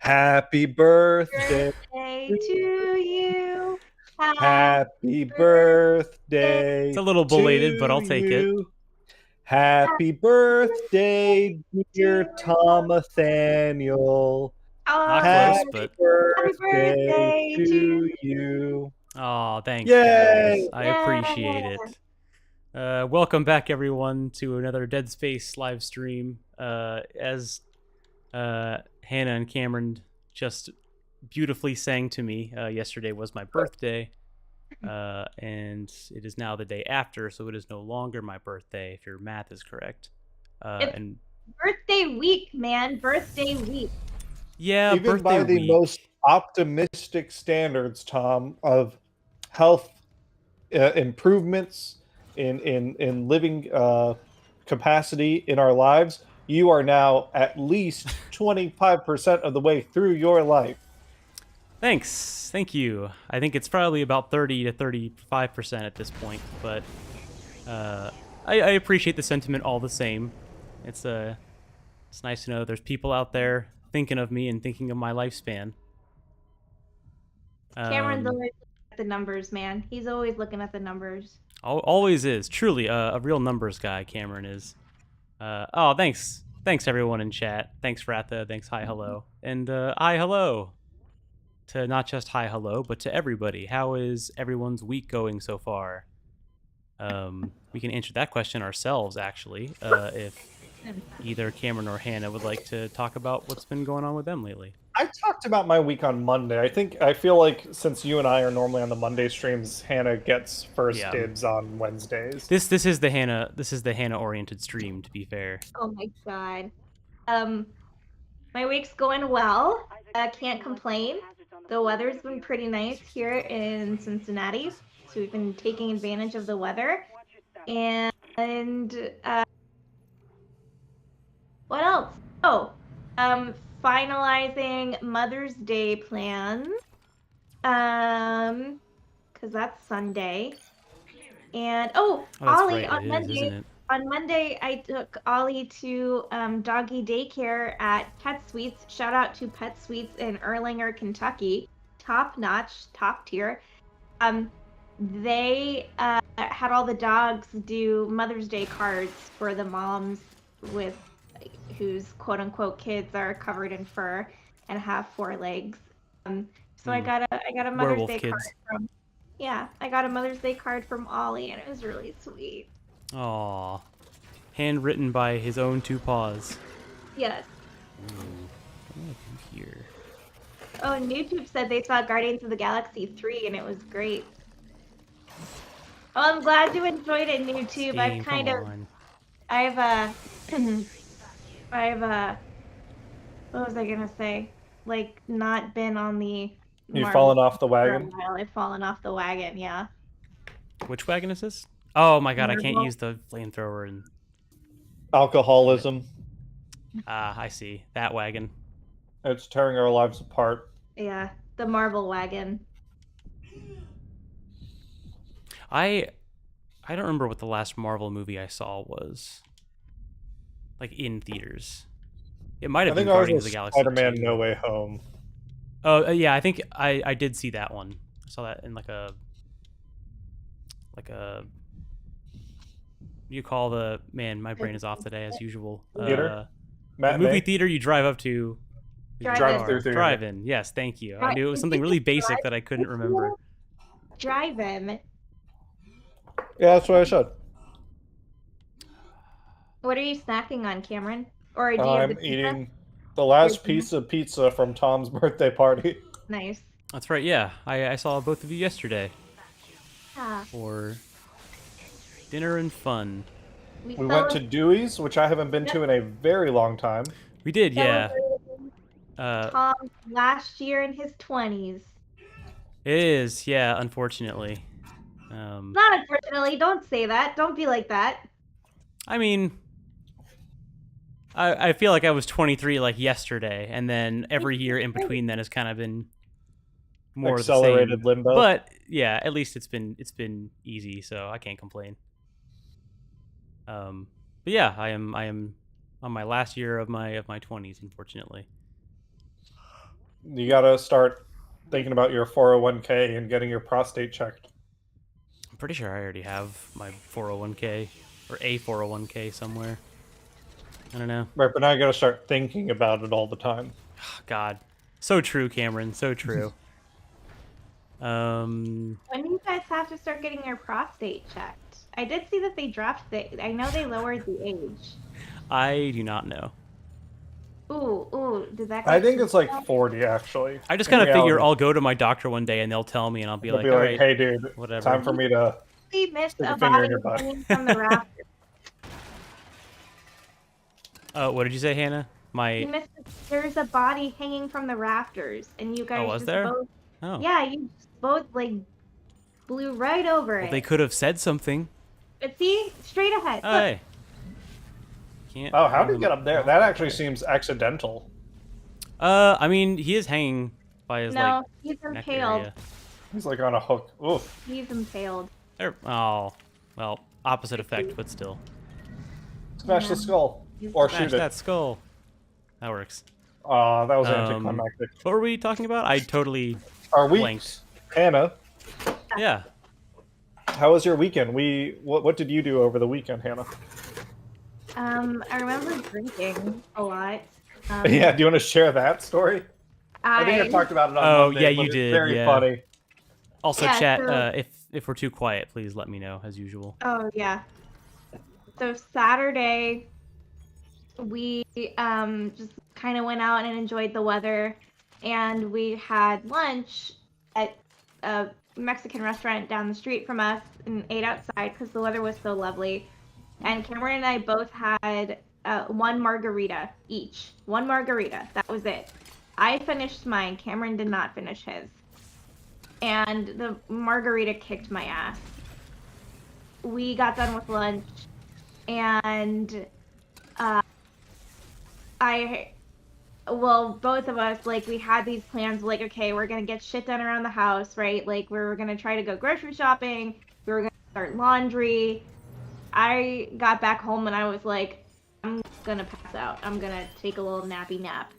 Happy birthday Birthday to you. Happy Birthday. It's birthday a little to belated, but I'll take it. you. Happy birthday, dear Tom Nathaniel. Not Oh, close, Happy but happy birthday birthday to to you. oh, thanks, Yay! guys. I yeah. appreciate it. Welcome back, everyone, to another Dead Space live stream. As Hannah and Cameron just beautifully sang to me, yesterday was my birthday, and it is now the day after, so it is no longer my birthday, if your math is correct. It's And birthday week, man. Birthday week. yeah, Even birthday by the week. most optimistic standards, Tom, of health improvements in living capacity in our lives, you are now at least 25% of the way through your life. Thanks. Thank you. I think it's probably about 30 to 35% at this point, but I appreciate the sentiment all the same. It's nice to know there's people out there thinking of me and thinking of my lifespan. Cameron's always looking at the numbers, man. He's always looking at the numbers. Always is. Truly, a real numbers guy, Cameron is. Oh, thanks. Thanks, everyone in chat. Thanks, Ratha. Thanks, hi, hello. And hi, hello. To not just hi, hello, but to everybody. How is everyone's week going so far? We can answer that question ourselves, actually, if either Cameron or Hannah would like to talk about what's been going on with them lately. I talked about my week on Monday. I feel like since you and I are normally on the Monday streams, Hannah gets first dibs on Wednesdays. This is the Hannah oriented stream, to be fair. Oh my god. My week's going well. Can't complain. The weather's been pretty nice here in Cincinnati, so we've been taking advantage of the weather. And what else? Oh, finalizing Mother's Day plans. Because that's Sunday. And Ollie, right, on Monday. On Monday, I took Ollie to doggy daycare at Pet Suites. Shout out to Pet Suites in Erlanger, Kentucky. Top notch, top tier. They had all the dogs do Mother's Day cards for the moms with whose quote unquote kids are covered in fur and have 4 legs. So I got a Mother's Day card from I got a Mother's Day card from Ollie, and it was really sweet. Aww. Handwritten by his own 2 paws. Yes. Here. Oh, and YouTube said they saw Guardians of the Galaxy 3, and it was great. Oh, I'm glad you enjoyed it, YouTube. What was I gonna say? Like, not been on the You've fallen off the wagon? I've fallen off the wagon, yeah. Which wagon is this? Oh my god, I can't use the flamethrower and... Alcoholism. I see. That wagon. It's tearing our lives apart. Yeah, the Marvel wagon. I don't remember what the last Marvel movie I saw was. Like, in theaters. It might have been Guardians of the Galaxy Spider-Man No Way Home. Oh, yeah, I think I did see that one. I saw that in like a you call the man, my brain is off today as usual. Theater? The movie theater you drive up to. Drive-in. Yes, thank you. I knew it was something really basic that I couldn't remember. Drive-in. Yeah, that's what I said. What are you snacking on, Cameron? Or do you I'm eating the last piece of pizza from Tom's birthday party. Nice. That's right, yeah. I saw both of you yesterday. Yeah. For dinner and fun. We went to Dewey's, which I haven't been to in a very long time. We did, yeah. Tom's last year in his 20s. It is, yeah, unfortunately. Not unfortunately, don't say that. Don't be like that. I mean, I feel like I was 23 like yesterday, and then every year in between then has kind of been more accelerated limbo. But yeah, at least it's been easy, so I can't complain. But yeah, I am on my last year of my 20s, unfortunately. You gotta start thinking about your 401k and getting your prostate checked. I'm pretty sure I already have my 401k or a 401k somewhere. I don't know. Right, but now you gotta start thinking about it all the time. God, so true, Cameron. So true. When do you guys have to start getting your prostate checked? I did see that they dropped I know they lowered the age. I do not know. Ooh, did that? I think it's like 40 actually. I just in kind of figure reality. I'll go to my doctor one day and they'll tell me, and I'll be They'll like, be all like, right, "Hey, dude, whatever." time for me to We missed stick a a finger body in your butt." hanging from the rafters. What did you say, Hannah? There's a body hanging from the rafters, and you guys was just there? both. Oh. Yeah, you just both like blew right over Well, it. they could have said something. But see, straight ahead. Oh, Look. hey. Can't. Oh, how did he get up there? That actually seems accidental. I mean, he is hanging by his No, like he's neck impaled. area. He's like on a hook. Oof. He's impaled. Oh, well, opposite effect, but still. Smash the skull. Or Smash shoot that it. skull. That works. That was anticlimactic. What were we talking about? I totally Our weeks. blanked. Hannah, Yeah. how was your weekend? What did you do over the weekend, Hannah? I remember drinking a lot. Yeah, do you want to share that story? I think I talked about it on Oh, Monday, yeah, but you it's did, very yeah. funny. Also, Yeah, chat. so- If we're too quiet, please let me know as usual. Oh yeah. So Saturday, we just kind of went out and enjoyed the weather, and we had lunch at a Mexican restaurant down the street from us and ate outside because the weather was so lovely. And Cameron and I both had one margarita each. One margarita. That was it. I finished mine. Cameron did not finish his. And the margarita kicked my ass. We got done with lunch, and both of us, like, we had these plans, like, okay, we're gonna get shit done around the house, right? Like, we were gonna try to go grocery shopping, we were gonna start laundry. I got back home and I was like, I'm gonna pass out. I'm gonna take a little nappy nap.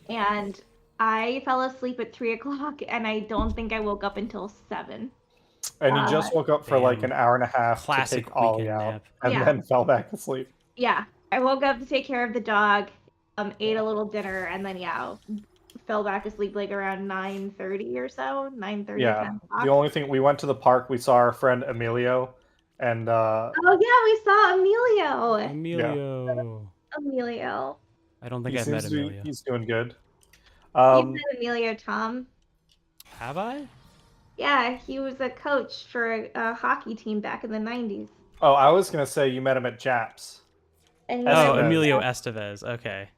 And I fell asleep at 3 o'clock, and I don't think I woke up until 7. And you just woke up for like damn. an hour and a half Classic to take Ollie weekend out, nap. and Yeah. then fell back asleep. Yeah, I woke up to take care of the dog, ate a little dinner, and then fell back asleep like around 9:30 or so. 9:30. Yeah. 10 o'clock. The only thing, we went to the park. We saw our friend Emilio, and Oh yeah, we saw Emilio. Emilio. I don't think he I've met seems to be, Emilio. he's doing good. You met Emilio, Tom. Have I? Yeah, he was a coach for a hockey team back in the 90s. Oh, I was gonna say you met him at Japs. And Estevez. Oh, Emilio Estevez. Okay.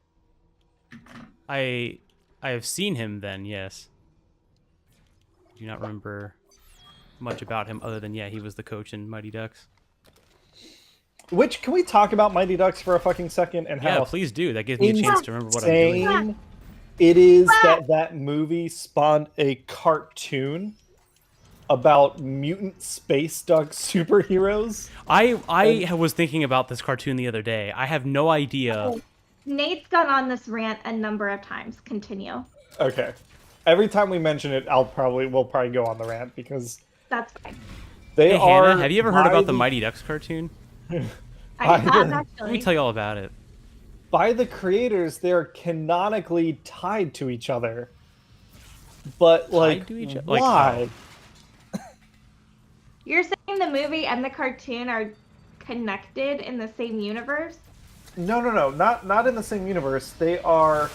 I have seen him then, yes. Do not remember much about him other than, yeah, he was the coach in Mighty Ducks. Which, can we talk about Mighty Ducks for a fucking second and Yeah, how please do. That gives me a chance to remember what I'm doing. insane it is that movie spawned a cartoon about mutant space duck superheroes? I was thinking about this cartoon the other day. I have no idea. Nate's gone on this rant a number of times. Continue. Okay. Every time we mention it, we'll probably go on the rant because That's fine. they Hey, are. Hannah, have you ever heard by about the Mighty Ducks cartoon? I have Let me actually. tell you all about it. By the creators, they're canonically tied to each other. But like, to each other? why? Like, You're saying the movie and the cartoon are connected in the same universe? No, not in the same universe. They are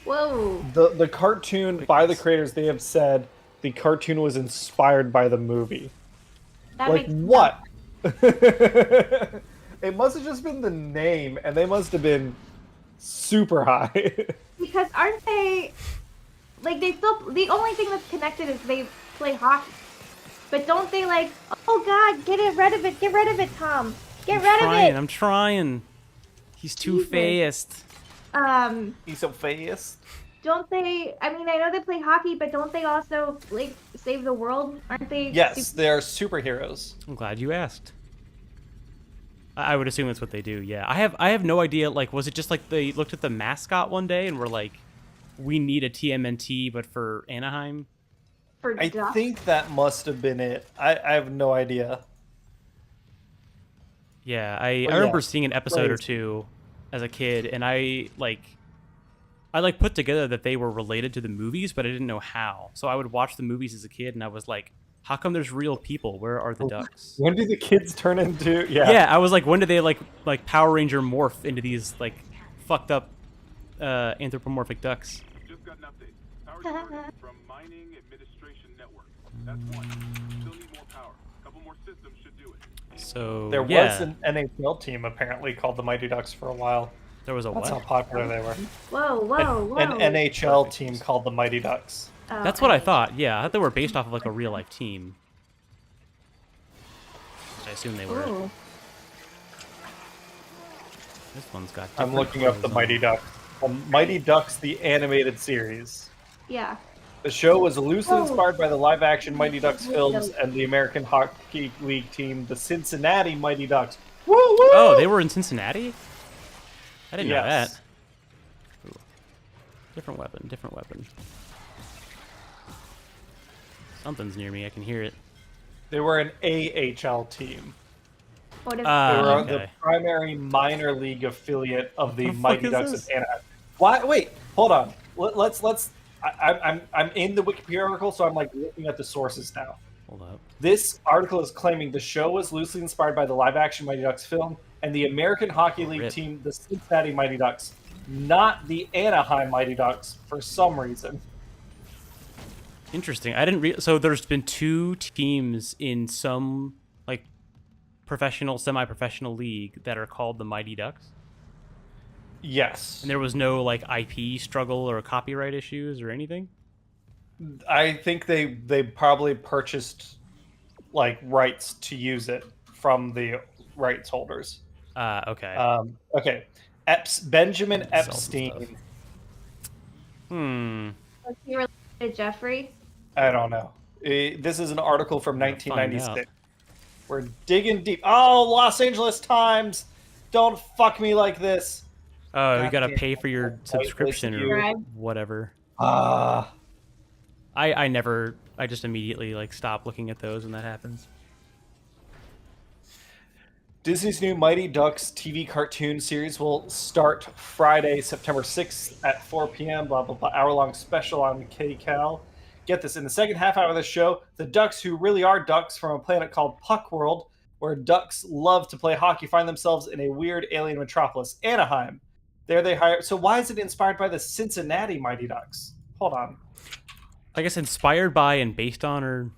Whoa. the cartoon by the creators. They have said the cartoon was inspired by the movie. That Like makes what? It must have just been the name, and they must have been super high. Because aren't they like the only thing that's connected is they play hockey. But don't they like, oh god, get rid of it, Tom. Get rid of it. I'm trying. He's too Jesus. fast. He's so fast. Don't they, I mean, I know they play hockey, but don't they also like save the world? Aren't they? Yes, they are superheroes. I'm glad you asked. I would assume that's what they do. Yeah, I have no idea. Like, was it just like they looked at the mascot one day and were like, we need a TMNT, but for Anaheim. For I ducks? think that must have been it. I have no idea. Yeah, I Well, remember yeah, seeing an episode or crazy. two as a kid, and I put together that they were related to the movies, but I didn't know how. So I would watch the movies as a kid, and I was like, how come there's real people? Where are the ducks? When do the kids turn into? Yeah. Yeah, I was like, when did they like Power Ranger morph into these like fucked up anthropomorphic ducks? Just got an update. Power diverted from Mining Administration Network. That's one. Still need more power. A couple more systems should do it. So There yeah, was an NHL team apparently called the Mighty Ducks for a while. there was a That's how what? popular they were. Whoa, whoa, whoa. An NHL team called the Mighty Ducks. Oh, That's what I thought. Yeah, I thought they were based off of like a real life team. I assume they were. Ooh. This one's got. I'm different looking up the clothes on. Mighty Ducks. The Mighty Ducks, the animated series. Yeah. The show was loosely Oh. inspired by the live-action Mighty Ducks films and the American Hockey League team, the Cincinnati Mighty Ducks. Woo woo! Oh, they were in Cincinnati? I didn't know Yes. that. Ooh. Different weapon, different weapon. Something's near me, I can hear it. They were an AHL team. What if They were okay. the primary minor league affiliate of the What the Mighty fuck is Ducks this? of Anaheim. Why? Wait, hold on. Let's. I'm in the Wikipedia article, so I'm like looking at the sources now. Hold up. This article is claiming the show was loosely inspired by the live-action Mighty Ducks film and the American Hockey League Rip. team, the Cincinnati Mighty Ducks, not the Anaheim Mighty Ducks for some reason. Interesting. I didn't so there's been two teams in some like professional, semi-professional league that are called the Mighty Ducks. Yes, And there was no like IP struggle or copyright issues or anything? I think they probably purchased like rights to use it from the rights holders. Okay. Okay, Benjamin Sell some Epstein. stuff. Hmm. was he related to Jeffrey? I don't know. This is an article from We'll find 1996. We're digging deep. Oh, Los Angeles Times! Don't fuck me like this. Oh, you God gotta damn pay it. for your Whitelist subscription you. or Right. whatever. Ah. I just immediately like stop looking at those when that happens. Disney's new Mighty Ducks TV cartoon series will start Friday, September 6th at 4 p.m. Blah, blah, blah. Hour-long special on KCAL. Get this. In the second half hour of the show, the ducks who really are ducks from a planet called Puck World, where ducks love to play hockey, find themselves in a weird alien metropolis, Anaheim. There they hire... So why is it inspired by the Cincinnati Mighty Ducks? Hold on. I guess inspired by and based on or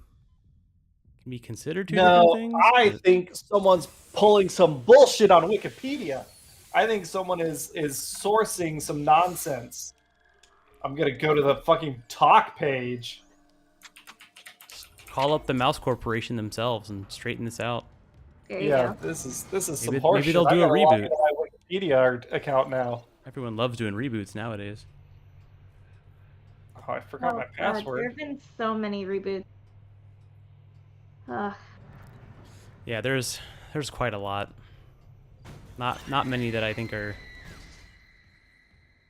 can be considered two No, different things? I think someone's pulling some bullshit on Wikipedia. I think someone is sourcing some nonsense. I'm gonna go to the fucking talk page. Call up the Mouse Corporation themselves and straighten this out. There you Yeah, go. this is some Maybe- horseshit. maybe they'll I do a gotta log reboot. into my Wikipedia account now. Everyone loves doing reboots nowadays. Oh, I forgot Oh, my God, there password. have been so many reboots. Ugh. Yeah, there's quite a lot. Not many that I think are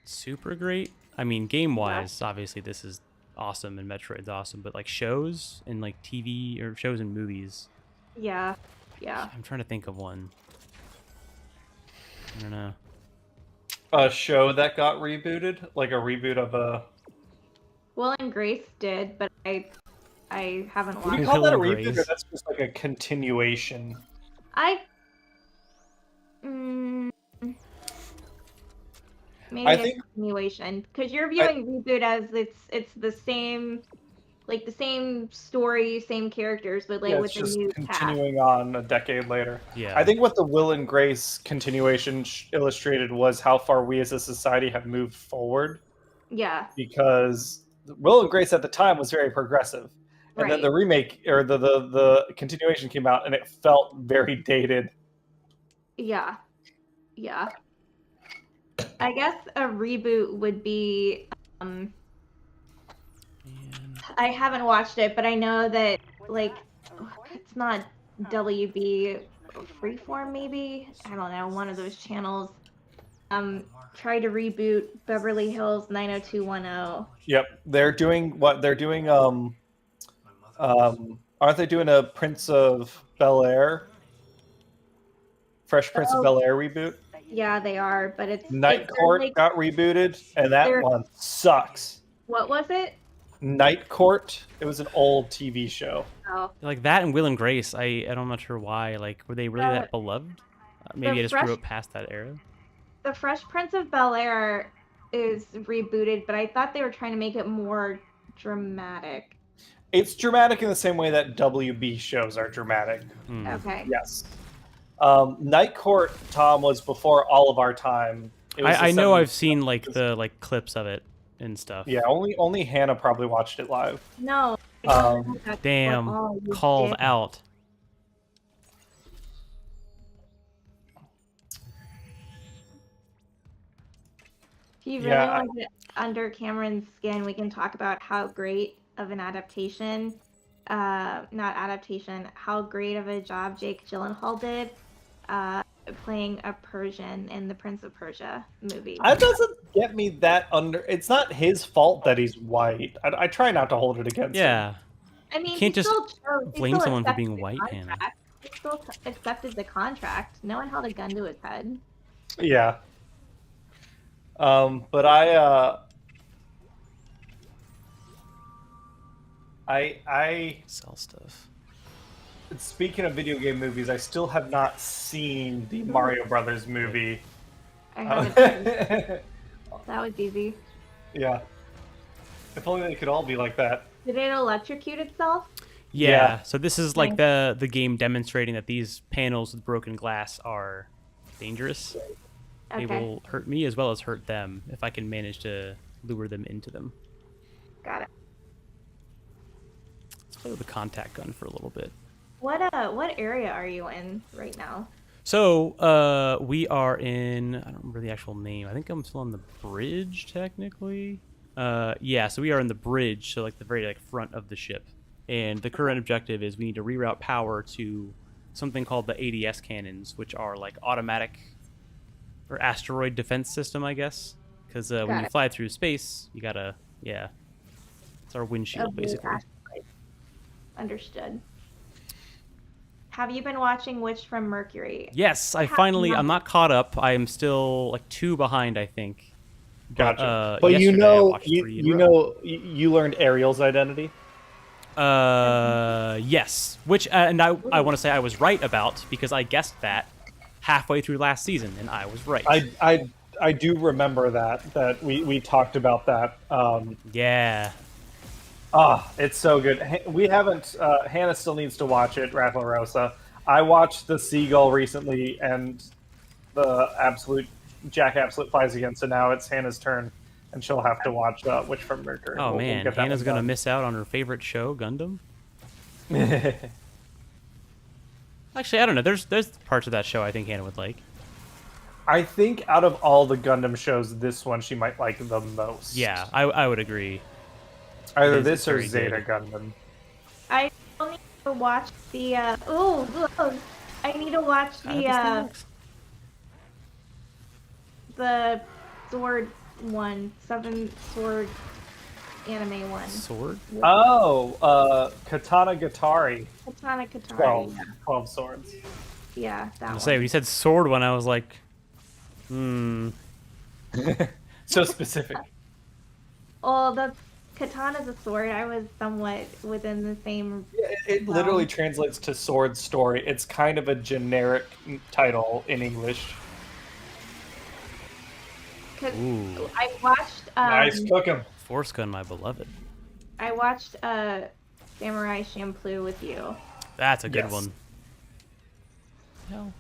super great. I mean, game-wise, obviously this is awesome and Metroid's awesome, but like shows and like TV or shows and movies, Yeah. Yeah. I'm trying to think of one. I don't know. A show that got rebooted, like a reboot of a. Will and Grace did, but I haven't Would you watched. call that a Will and reboot, or Grace. that's just like a continuation? I. Mm, maybe I a think- continuation, because you're viewing reboot as it's the same, like the same story, same characters, but like Yeah, with it's a just new cast. continuing on a decade later. Yeah. I think what the Will and Grace continuation illustrated was how far we as a society have moved forward, Yeah. because Will and Grace at the time was very progressive. And then Right. the remake or the continuation came out and it felt very dated. Yeah. Yeah. I guess a reboot would be. Man. I haven't watched it, but I know that like it's not WB Freeform, maybe, I don't know, one of those channels tried to reboot Beverly Hills 90210. Yep, they're doing what they're doing. Aren't they doing a Prince of Bel-Air, Fresh Prince of Oh, Bel-Air reboot? yeah, they are, but Night they're Court like, got rebooted, and that they're- one sucks. what was it? Night Court. It was an old TV show. Oh, Like that and Will and Grace. I'm not sure why. Like, were they really that beloved? Maybe I just grew up past that era. The Fresh Prince of Bel-Air is rebooted, but I thought they were trying to make it more dramatic. It's dramatic in the same way that WB shows are dramatic. Okay. Yes. Night Court, Tom, was before all of our time. It was I the know 70s. I've seen like the clips of it and stuff. Yeah, only Hannah probably watched it live. No. Damn, called out. If you really want to get under Cameron's skin, we can talk about how great of an adaptation, not adaptation, how great of a job Jake Gyllenhaal did playing a Persian in the Prince of Persia movie. That doesn't get me that under. It's not his fault that he's white. I try not to hold it against him. Yeah. I mean, You can't he just still blame someone for accepted being the white, contract. Hannah. He still accepted the contract. No one held a gun to his head. Yeah. But I Sell stuff. speaking of video game movies, I still have not seen the Mario Brothers movie. I haven't. That was easy. Yeah. If only they could all be like that. Did it electrocute itself? Yeah. So this is like the game demonstrating that these panels with broken glass are dangerous. They Okay. will hurt me as well as hurt them if I can manage to lure them into them. Got it. Let's play with the contact gun for a little bit. What area are you in right now? So we are in, I don't remember the actual name. I think I'm still on the bridge technically. Yeah, so we are in the bridge, so like the very front of the ship. And the current objective is we need to reroute power to something called the ADS cannons, which are like automatic or asteroid defense system, I guess. Because when you fly through space, you gotta, it's our windshield basically. Understood. Have you been watching Witch from Mercury? Yes, I'm not caught up. I am still like 2 behind, I think. Gotcha. But you yesterday I watched 3 in a row. you learned Ariel's identity. Yes. Which, and I want to say I was right about, because I guessed that halfway through last season, and I was right. I do remember that we talked about that. Yeah. It's so good. We haven't. Hannah still needs to watch it. Rafa Rosa. I watched the Seagull recently, and the Jack Absolute flies again. So now it's Hannah's turn, and she'll have to watch Witch from Mercury. Oh We'll man, get that Hannah's one gonna done. miss out on her favorite show, Gundam. Actually, I don't know. There's parts of that show I think Hannah would like. I think out of all the Gundam shows, this one she might like the most. Yeah, I would agree. Either It's this or very Zeta good. Gundam. I still need to watch the. I need to watch the sword one, 7 sword anime one. Sword? Oh, Katana Gatari. Katana Katari. 12, 12 swords. Yeah, that I one. was say when you said sword one, I was like, So specific. Oh, the katana's a sword. I was somewhat within the same. It literally translates to sword story. It's kind of a generic title in English. Cause ooh, I watched. Nice, cook 'em. Force Gun, my beloved. I watched Samurai Champloo with you. That's a good Yes. one. No.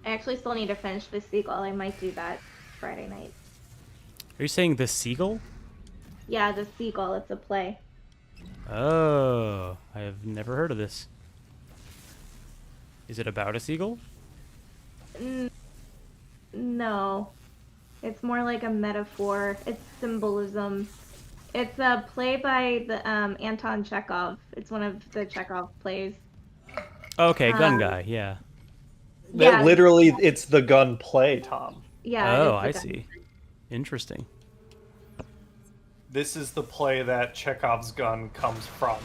I actually still need to finish the sequel. I might do that Friday night. Are you saying the seagull? Yeah, the sequel. It's a play. Oh, I have never heard of this. Is it about a seagull? No, it's more like a metaphor. It's symbolism. It's a play by the Anton Chekhov. It's one of the Chekhov plays. Okay, gun guy, yeah. Yeah. Literally, it's the gun play, Tom. Yeah. Oh, I it's like see. Interesting. This is the play that Chekhov's gun comes from.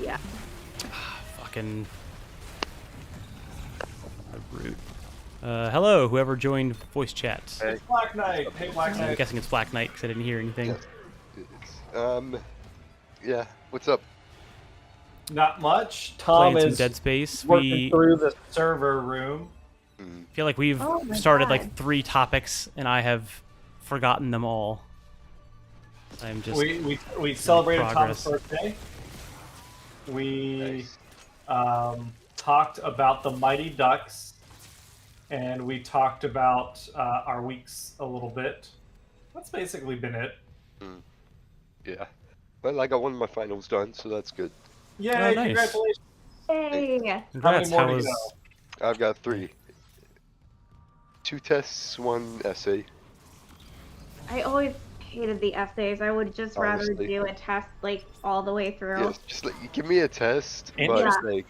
Yeah. Fucking a brute. Hello, whoever joined voice chat. Hey. It's Black Knight. Hey, Black I'm Knight. guessing it's Black Knight because I didn't hear anything. Yeah. What's up? Not much. Tom Playing some is Dead Space. working We through the server room. feel like we've Oh my started God. like 3 topics and I have forgotten them all. I'm just We celebrated progress. Tom's birthday. We Nice. talked about the Mighty Ducks, and we talked about our weeks a little bit. That's basically been it. Yeah. Well, I got one of my finals done, so that's good. Yay! Oh, nice. Congratulations. Hey. Congrats. more How to was go? I've got 3. 2 tests, 1 essay. I always hated the essays. I would just rather Honestly. do a test like all the way through. Yes, just like you give me a test, but Interesting. like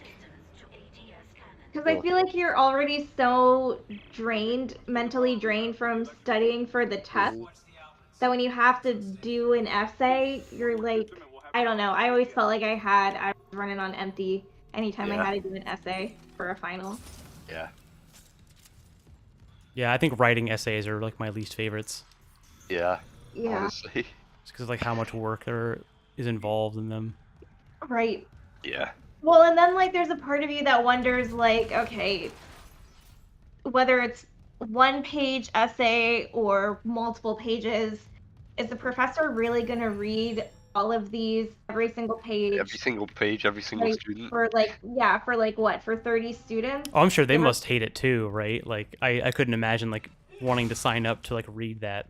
Because I feel like you're already so drained, mentally drained from studying for the test, that when you have to do an essay, you're like, I don't know. I always felt like I was running on empty anytime I Yeah. had to do an essay for a final. yeah, Yeah, I think writing essays are like my least favorites. yeah. Yeah, Honestly, Just because like how much work there is involved in them. right. yeah. Well, and then like there's a part of you that wonders like, okay, whether it's 1-page essay or multiple pages, is the professor really going to read all of these, every single page, Every single page, every single like, student. for what, for 30 students? Oh, I'm sure they Yeah. must hate it too, right? Like I couldn't imagine like wanting to sign up to like read that,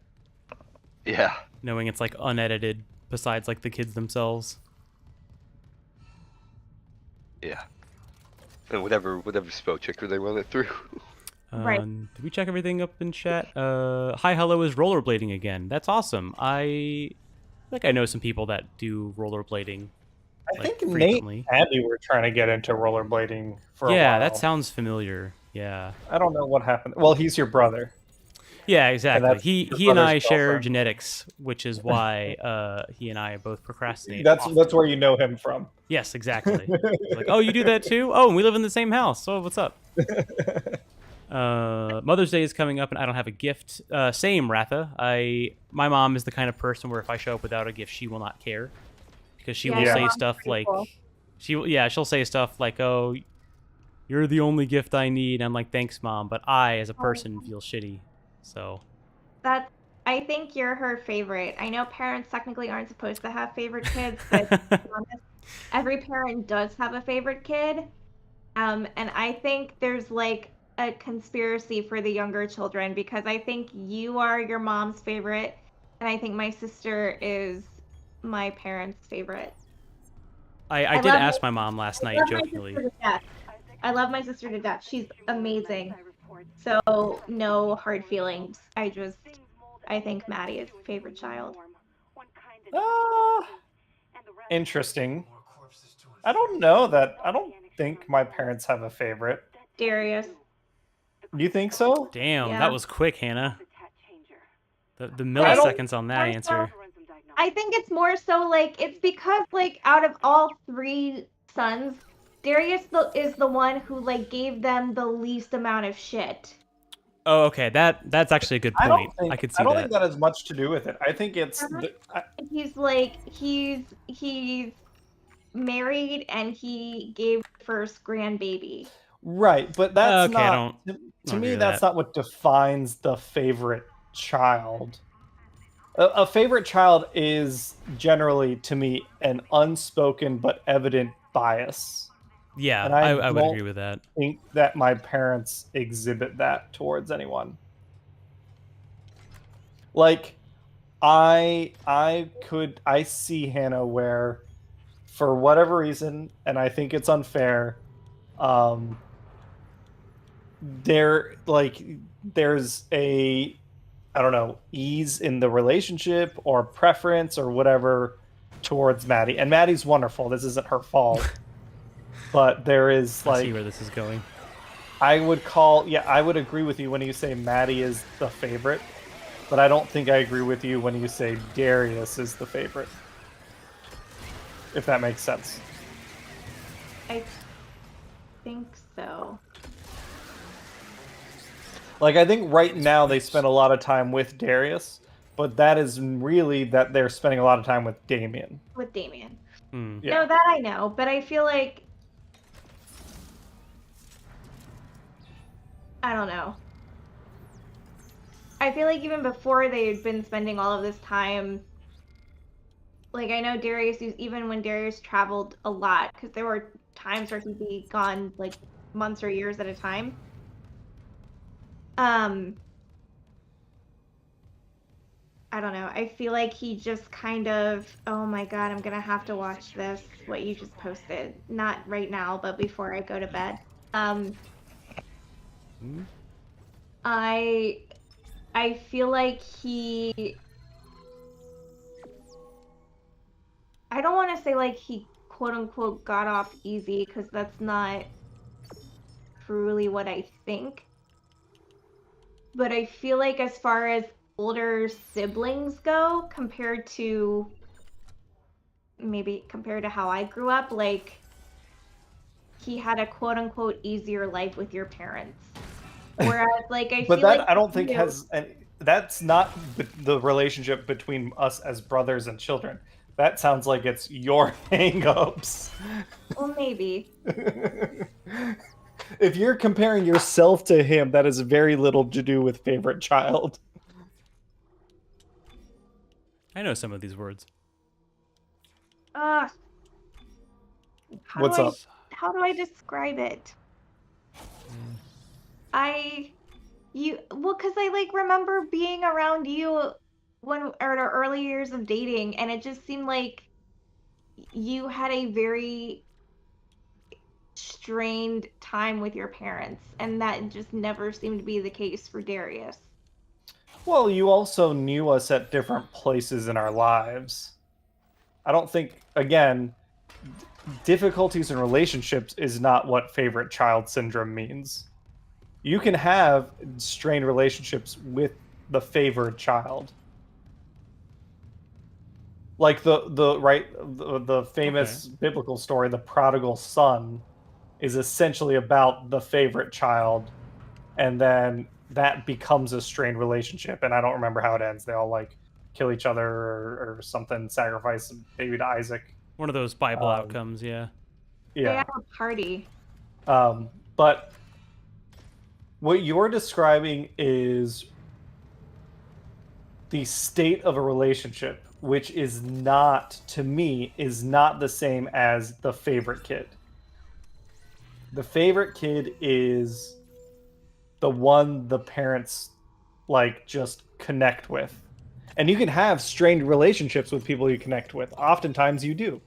Yeah, knowing it's like unedited. Besides like the kids themselves. yeah. And whatever spell checker they run it through. Right. Did we check everything up in chat? Hi, hello is rollerblading again. That's awesome. I think I know some people that do rollerblading. I Like, think frequently. Nate and Abby were trying to get into rollerblading for a Yeah, while. that sounds familiar. Yeah. I don't know what happened. Well, he's your brother. Yeah, exactly. that's He your he and brother's I share girlfriend. genetics, which is why he and I both procrastinate. That's often. where you know him from. Yes, exactly. It's like, oh, you do that too? Oh, and we live in the same house. So what's up? Mother's Day is coming up, and I don't have a gift. Same, Ratha. My mom is the kind of person where if I show up without a gift, she will not care, because she will your say mom's stuff pretty like, cool. she'll say stuff like, oh, you're the only gift I need. I'm like, thanks, mom, but I, as a person, feel shitty. So. I think you're her favorite. I know parents technically aren't supposed to have favorite kids, but to be honest, every parent does have a favorite kid. And I think there's like a conspiracy for the younger children, because I think you are your mom's favorite, and I think my sister is my parents' favorite. I did love ask my- my mom last I night love my jokingly. sister to death. I love my sister to death. She's amazing. So no hard feelings. I think Maddie is favorite child. Interesting. I don't know that. I don't think my parents have a favorite. Darius. Do you think so? Damn, Yeah. that was quick, Hannah. The I don't- milliseconds on that I don't answer. I think it's more so like it's because like out of all 3 sons, Darius is the one who like gave them the least amount of shit. Oh, okay. That's actually a good I don't point. think. I could see I don't that. think that has much to do with it. I think it's. He's like he's married and he gave first grandbaby. Right, but that's Okay, I not. To don't me, agree with that's that. not what defines the favorite child. A favorite child is generally, to me, an unspoken but evident bias. Yeah, And I I would don't agree with that. Think that my parents exhibit that towards anyone. Like, I see Hannah where, for whatever reason, and I think it's unfair, there's a, I don't know, ease in the relationship or preference or whatever towards Maddie. And Maddie's wonderful. This isn't her fault. But there is I see like where this is going. I would agree with you when you say Maddie is the favorite, but I don't think I agree with you when you say Darius is the favorite. If that makes sense. I think so. Like, I think right now they spend a lot of time with Darius, but that is really that they're spending a lot of time with Damien. With Damien. Hmm. Yeah. No, that I know, but I feel like I don't know. I feel like even before they had been spending all of this time, like I know Darius, even when Darius traveled a lot, because there were times where he'd be gone like months or years at a time. I don't know. I feel like he just kind of, oh my God, I'm gonna have to watch this, what you just posted. Not right now, but before I go to bed. Hmm? I feel like I don't want to say like he quote unquote got off easy because that's not truly what I think. But I feel like as far as older siblings go, compared to how I grew up, like he had a quote unquote easier life with your parents. Whereas like I But feel like that I don't think you, has, and that's not the relationship between us as brothers and children. That sounds like it's your hang-ups. well maybe. If you're comparing yourself to him, that has very little to do with favorite child. I know some of these words. Uh What's up? how do I describe it? Because I like remember being around you when or our early years of dating, and it just seemed like you had a very strained time with your parents, and that just never seemed to be the case for Darius. Well, you also knew us at different places in our lives. I don't think, again, difficulties in relationships is not what favorite child syndrome means. You can have strained relationships with the favored child. Like the famous biblical story, the prodigal son, is essentially about the favorite child, and then that becomes a strained relationship. And I don't remember how it ends. They all like kill each other or something, sacrifice a baby to Isaac. One of those Bible outcomes, yeah. They Yeah. have a party. But what you're describing is the state of a relationship, which is not, to me, is not the same as the favorite kid. The favorite kid is the one the parents like just connect with. And you can have strained relationships with people you connect with. Oftentimes you do.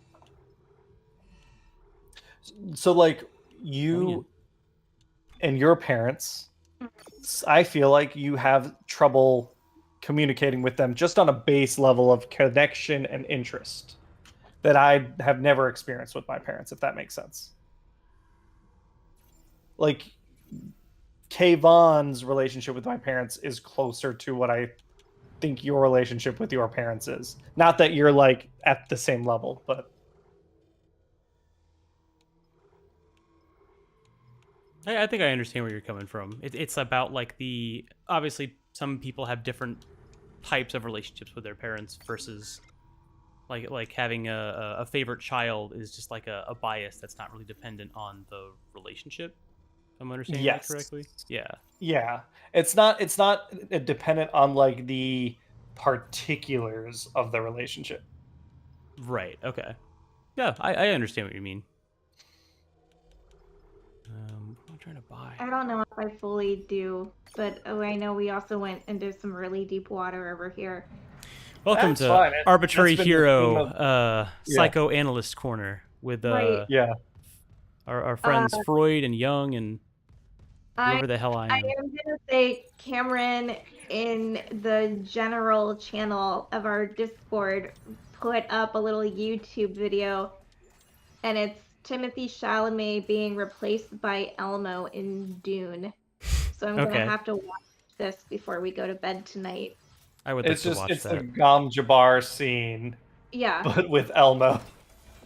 So like you and your parents, I feel like you have trouble communicating with them just on a base level of connection and interest that I have never experienced with my parents, if that makes sense. Like Kayvon's relationship with my parents is closer to what I think your relationship with your parents is. Not that you're like at the same level, but I think I understand where you're coming from. It's about like obviously some people have different types of relationships with their parents versus like having a favorite child is just like a bias that's not really dependent on the relationship. If I'm understanding that correctly. Yeah. Yeah. It's not dependent on like the particulars of the relationship. Right. Okay. Yeah, I understand what you mean. I'm trying to buy. I don't know if I fully do, but I know we also went into some really deep water over here. Welcome That's to fine. Arbitrary That's been the Hero, theme of- Psychoanalyst Corner with Right. Yeah. our friends Freud and Jung and whoever the hell I I am. am gonna say Cameron in the general channel of our Discord put up a little YouTube video, and it's Timothy Chalamet being replaced by Elmo in Dune. So I'm gonna Okay. have to watch this before we go to bed tonight. I would like It's to just watch it's the that. Gom Jabbar scene, Yeah, but with Elmo.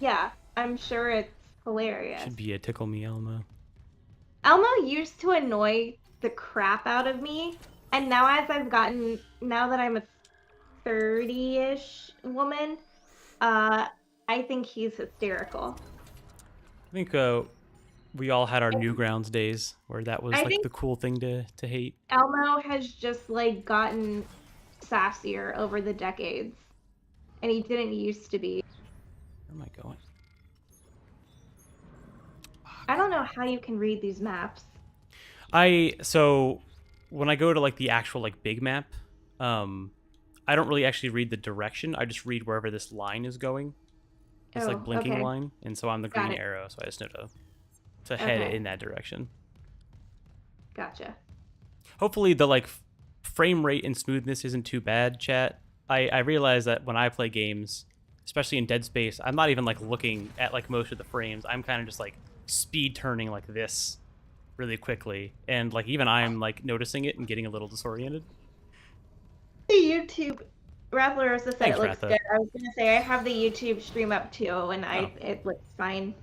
yeah. I'm sure it's hilarious. Should be a Tickle Me Elmo. Elmo used to annoy the crap out of me, and now now that I'm a 30-ish woman, I think he's hysterical. I think we all had our Newgrounds days where that was I like think the cool thing to hate. Elmo has just like gotten sassier over the decades, and he didn't used to be. Where am I going? I don't know how you can read these maps. So when I go to like the actual like big map, I don't really actually read the direction. I just read wherever this line is going. It's like blinking okay. line, and so I'm the Got green it. arrow, so I just know to head Okay. in that direction. Gotcha. Hopefully the like frame rate and smoothness isn't too bad, chat. I realize that when I play games, especially in Dead Space, I'm not even like looking at like most of the frames. I'm kind of just like speed turning like this really quickly, and like even I'm like noticing it and getting a little disoriented. The YouTube Rattler said Thanks, it looks Ratha. good. I was gonna say I have the YouTube stream up too, and Oh. it looks fine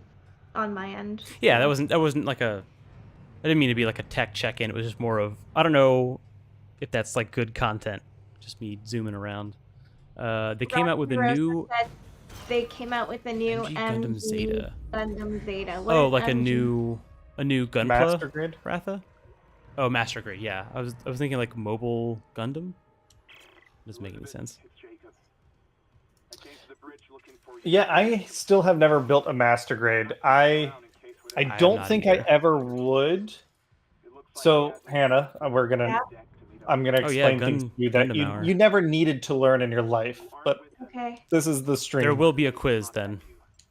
on my end. Yeah, so. that wasn't like a. I didn't mean to be like a tech check-in. It was just more of I don't know if that's like good content. Just me zooming around. They came out with a Rosa new. said they came out with a new MG Gundam MG Zeta. Gundam Zeta. What Oh, is like a MG? new Gunpla Master Grid. Ratha. Oh, Master Grade. Yeah, I was thinking like mobile Gundam. Doesn't make any sense. Yeah, I still have never built a master grade. I have don't not think either. I ever would. So Hannah, I'm gonna Oh, yeah, explain things to you that Gundam Hour. you never needed to learn in your life, but Okay. this is the stream. There will be a quiz then.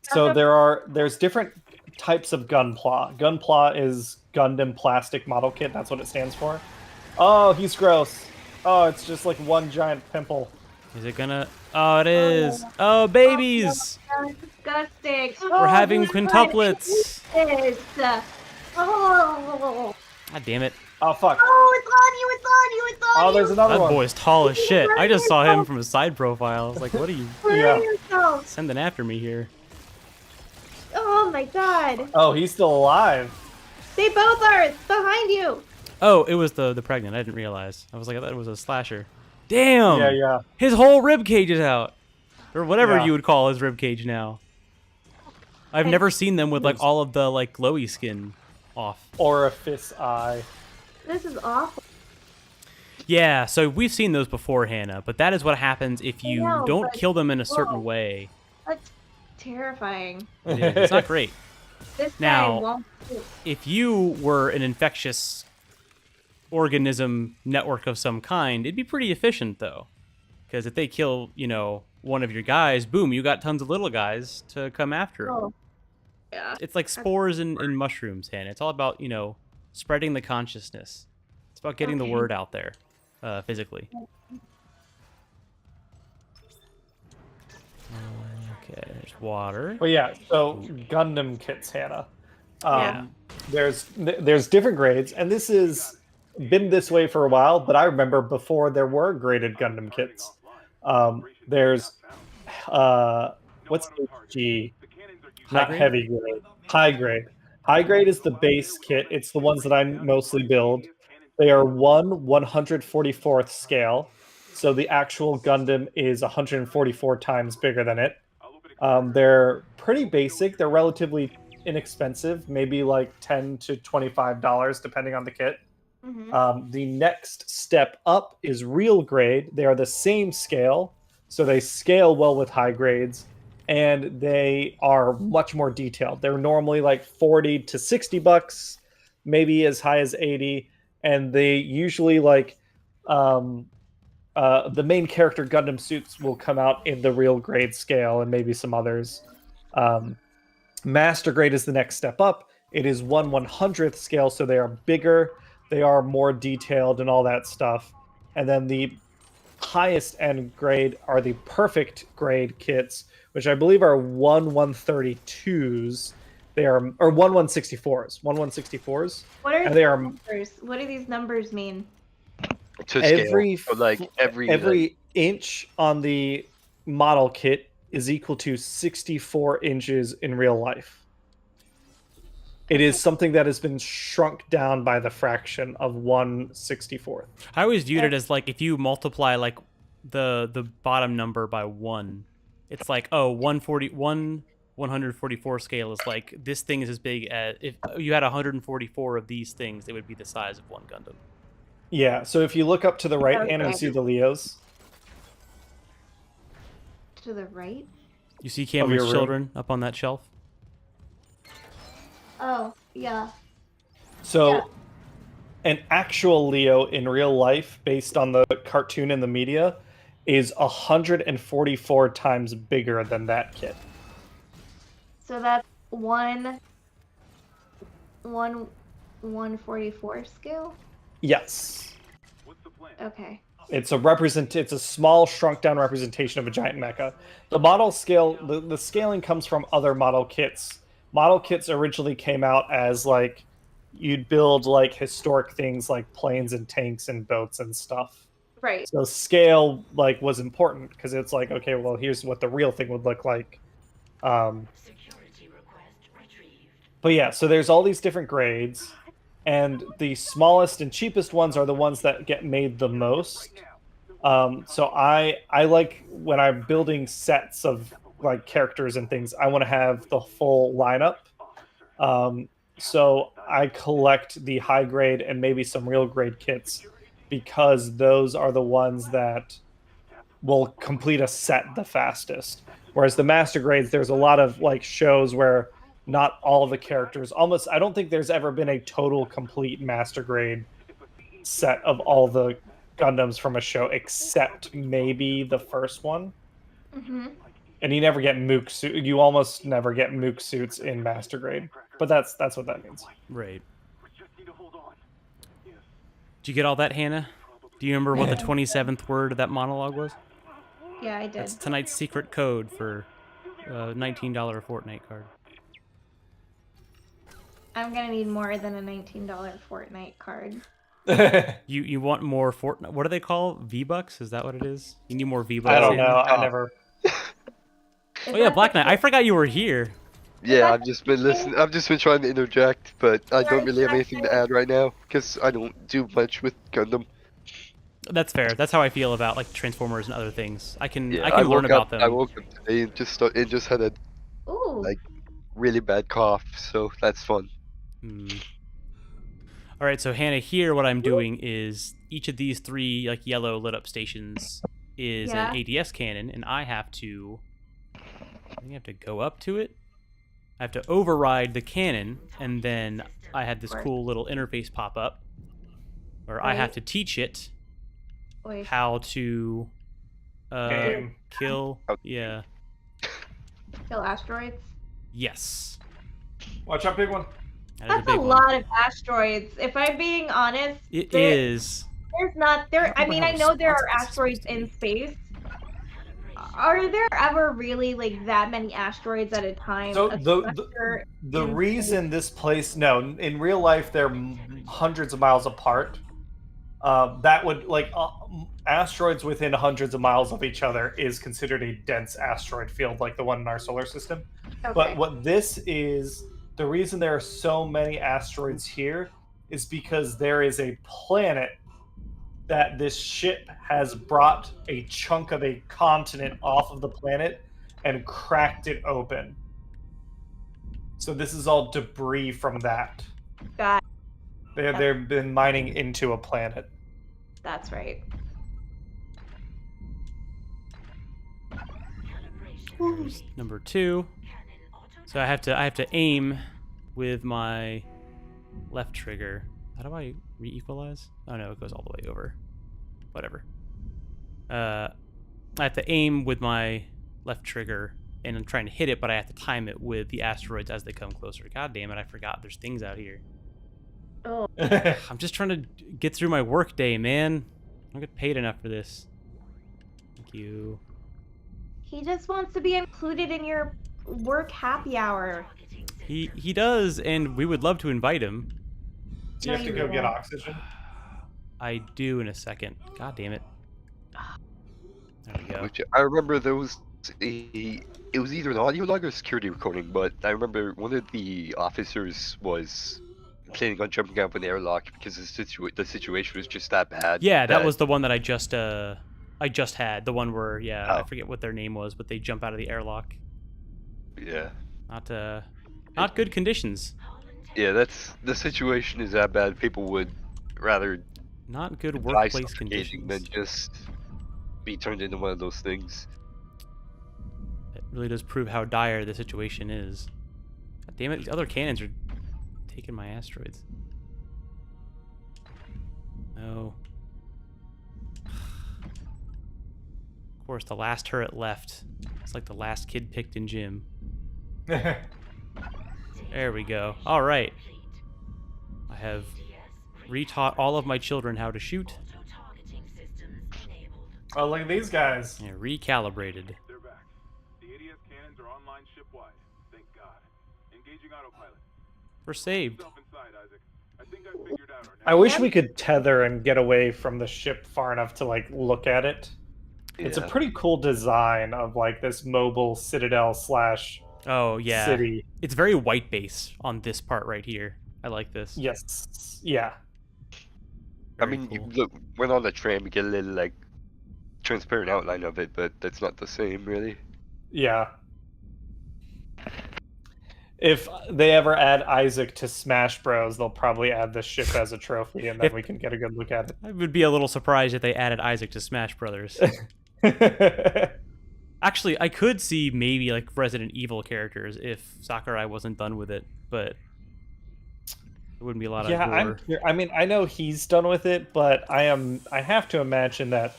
So there's different types of Gunpla. Gunpla is Gundam Plastic Model Kit. That's what it stands for. Oh, he's gross. Oh, it's just like one giant pimple. Is it gonna? Oh, it is. Oh, babies. Oh, disgusting. We're having quintuplets. Oh, God damn it. Oh fuck. it's on you! It's on you! It's on Oh, you! there's another That one. boy's tall as shit. I just saw him from a side profile. I was like, what are you Yeah. yourself. sending after me here? Oh my god! Oh, he's still alive. They both are! It's behind you! Oh, it was the pregnant. I didn't realize. I was like, I thought it was a slasher. Damn. Yeah. His whole rib cage is out, or whatever Yeah. you would call his rib cage now. I've never seen them with like all of the like glowy skin off. Orifice eye. This is awful. Yeah, so we've seen those before, Hannah, but that is what happens if you know, don't but- kill them in a certain whoa. way. That's terrifying. It is. It's not great. This Now- guy won't. If you were an infectious organism network of some kind, it'd be pretty efficient though, because if they kill, one of your guys, boom, you got tons of little guys to come after 'em. Oh. Yeah. It's like spores in mushrooms, Hannah. It's all about spreading the consciousness. It's about getting the Okay. word out there, physically. Okay, there's water. Well, yeah. So Gundam kits, Hannah. Yeah. There's different grades, and this has been this way for a while. But I remember before there were graded Gundam kits. There's what's HG? Not grade? heavy grade. High grade. High grade is the base kit. It's the ones that I mostly build. They are 1/144th scale, so the actual Gundam is 144 times bigger than it. They're pretty basic. They're relatively inexpensive, maybe like $10 to $25 depending on the kit. Mhm. The next step up is real grade. They are the same scale, so they scale well with high grades, and they are much more detailed. They're normally like 40 to 60 bucks, maybe as high as 80, and they usually like the main character Gundam suits will come out in the real grade scale, and maybe some others. Master grade is the next step up. It is 1/100th scale, so they are bigger, they are more detailed, and all that stuff. And then the highest end grade are the perfect grade kits, which I believe are 1/132s, They are, or 1164s. 1164s. What are And these they are numbers? What do these numbers mean? To every scale. So, like, every like, inch on the model kit is equal to 64 inches in real life. It is something that has been shrunk down by the fraction of 1/64th. I always viewed it as like if you multiply like the bottom number by 1, it's like, oh, 144 scale is like this thing is as big as if you had 144 of these things, it would be the size of one Gundam. Yeah, so if you look up to the right hand and Okay. see the Leos, To the right? You see your Cameron's room. children up on that shelf? Oh, yeah. so Yeah. an actual Leo in real life, based on the cartoon and the media, is 144 times bigger than that kit. So that's 144 scale? Yes. What's the plan? Okay. It's a small shrunk down representation of a giant mecha. The model scale, the scaling comes from other model kits. Model kits originally came out as like you'd build like historic things like planes and tanks and boats and stuff. Right. So scale like was important because it's like, okay, well, here's what the real thing would look like. But yeah, so there's all these different grades, and the smallest and cheapest ones are the ones that get made the most. So I like when I'm building sets of like characters and things, I want to have the full lineup. So I collect the high grade and maybe some real grade kits because those are the ones that will complete a set the fastest. Whereas the master grades, there's a lot of like shows where not all the characters, almost, I don't think there's ever been a total complete master grade set of all the Gundams from a show except maybe the first one. Mm-hmm. And you never get Mook suit. You almost never get Mook suits in master grade, but that's what that means. Right. We just need to hold on. Yes. Did you get all that, Hannah? Do you remember what the 27th word of that monologue was? Yeah, I did. That's tonight's secret code for a $19 Fortnite card. I'm gonna need more than a $19 Fortnite card. You want more Fortnite? What do they call V-Bucks? Is that what it is? You need more V-Bucks? I don't Hannah? know. I never. Oh yeah, Black Knight. I forgot you were here. Yeah, I've just been listening. I've just been trying to interject, but I don't really have anything to add right now because I don't do much with Gundam. That's fair. That's how I feel about like Transformers and other things. I can Yeah, learn woke about up, them. I woke up today and just had a Ooh. like really bad cough, so that's fun. All right, so Hannah, here what I'm doing is each of these 3 like yellow lit up stations is Yeah. an ADS cannon, and I have to go up to it. I have to override the cannon, and then I had this cool little interface pop up where I have Right. to teach it Wait. how to Game. kill. Yeah. Kill asteroids? Yes. Watch out, big one. That is That's a big one. lot of asteroids. If I'm being honest, It there- is. there's not there. I mean, I know there are asteroids in space. Are there ever really like that many asteroids at a time? So A the structure the in reason this place, no, in real life they're hundreds of miles apart. That would like asteroids within hundreds of miles of each other is considered a dense asteroid field, like the one in our solar system. Okay. But what this is, the reason there are so many asteroids here is because there is a planet that this ship has brought a chunk of a continent off of the planet and cracked it open. So this is all debris from that. Got- They've been mining into a planet. That's right. There's number 2. So I have to aim with my left trigger. How do I re-equalize? Oh no, it goes all the way over. Whatever. I have to aim with my left trigger, and I'm trying to hit it, but I have to time it with the asteroids as they come closer. God damn it, I forgot there's things out here. Oh, I'm just trying to get through my work day, man. I don't get paid enough for this. Thank you. he just wants to be included in your work happy hour. He does, and we would love to invite him. Do you have to go get oxygen? I do in a second. God damn it. There we go. Which I remember there was it was either an audio log or security recording, but I remember one of the officers was planning on jumping out of an airlock because the situation was just that bad. Yeah, that was the one that I just had. The one where I Oh. forget what their name was, but they jump out of the airlock. Yeah. Not good conditions. Yeah, the situation is that bad. People would rather Not good die workplace suffocating than conditions. just be turned into one of those things. It really does prove how dire the situation is. God damn it, these other cannons are taking my asteroids. No. Of course, the last turret left. It's like the last kid picked in gym. There we go. All right. I have retaught all of my children how to shoot. Oh, look at these guys. And recalibrated. They're back. The ADS cannons are online shipwide. Thank God. Engaging autopilot. We're saved. Yourself inside, Isaac. I think I figured out our next I wish we could tether and get away from the ship far enough to like look at it. It's a Yeah. pretty cool design of like this mobile citadel slash Oh, yeah. city. It's very white base on this part right here. I like this. Yes. Yeah. I Very mean, cool. look, when on the tram, we get a little like transparent outline of it, but that's not the same, really. Yeah. If they ever add Isaac to Smash Bros, they'll probably add the ship as a trophy, and then If- we can get a good look at I would be a little surprised if they added Isaac to Smash Brothers. it. Actually, I could see maybe like Resident Evil characters if Sakurai wasn't done with it, but it wouldn't be a lot of gore. I mean, I know he's done with it, but I have to imagine that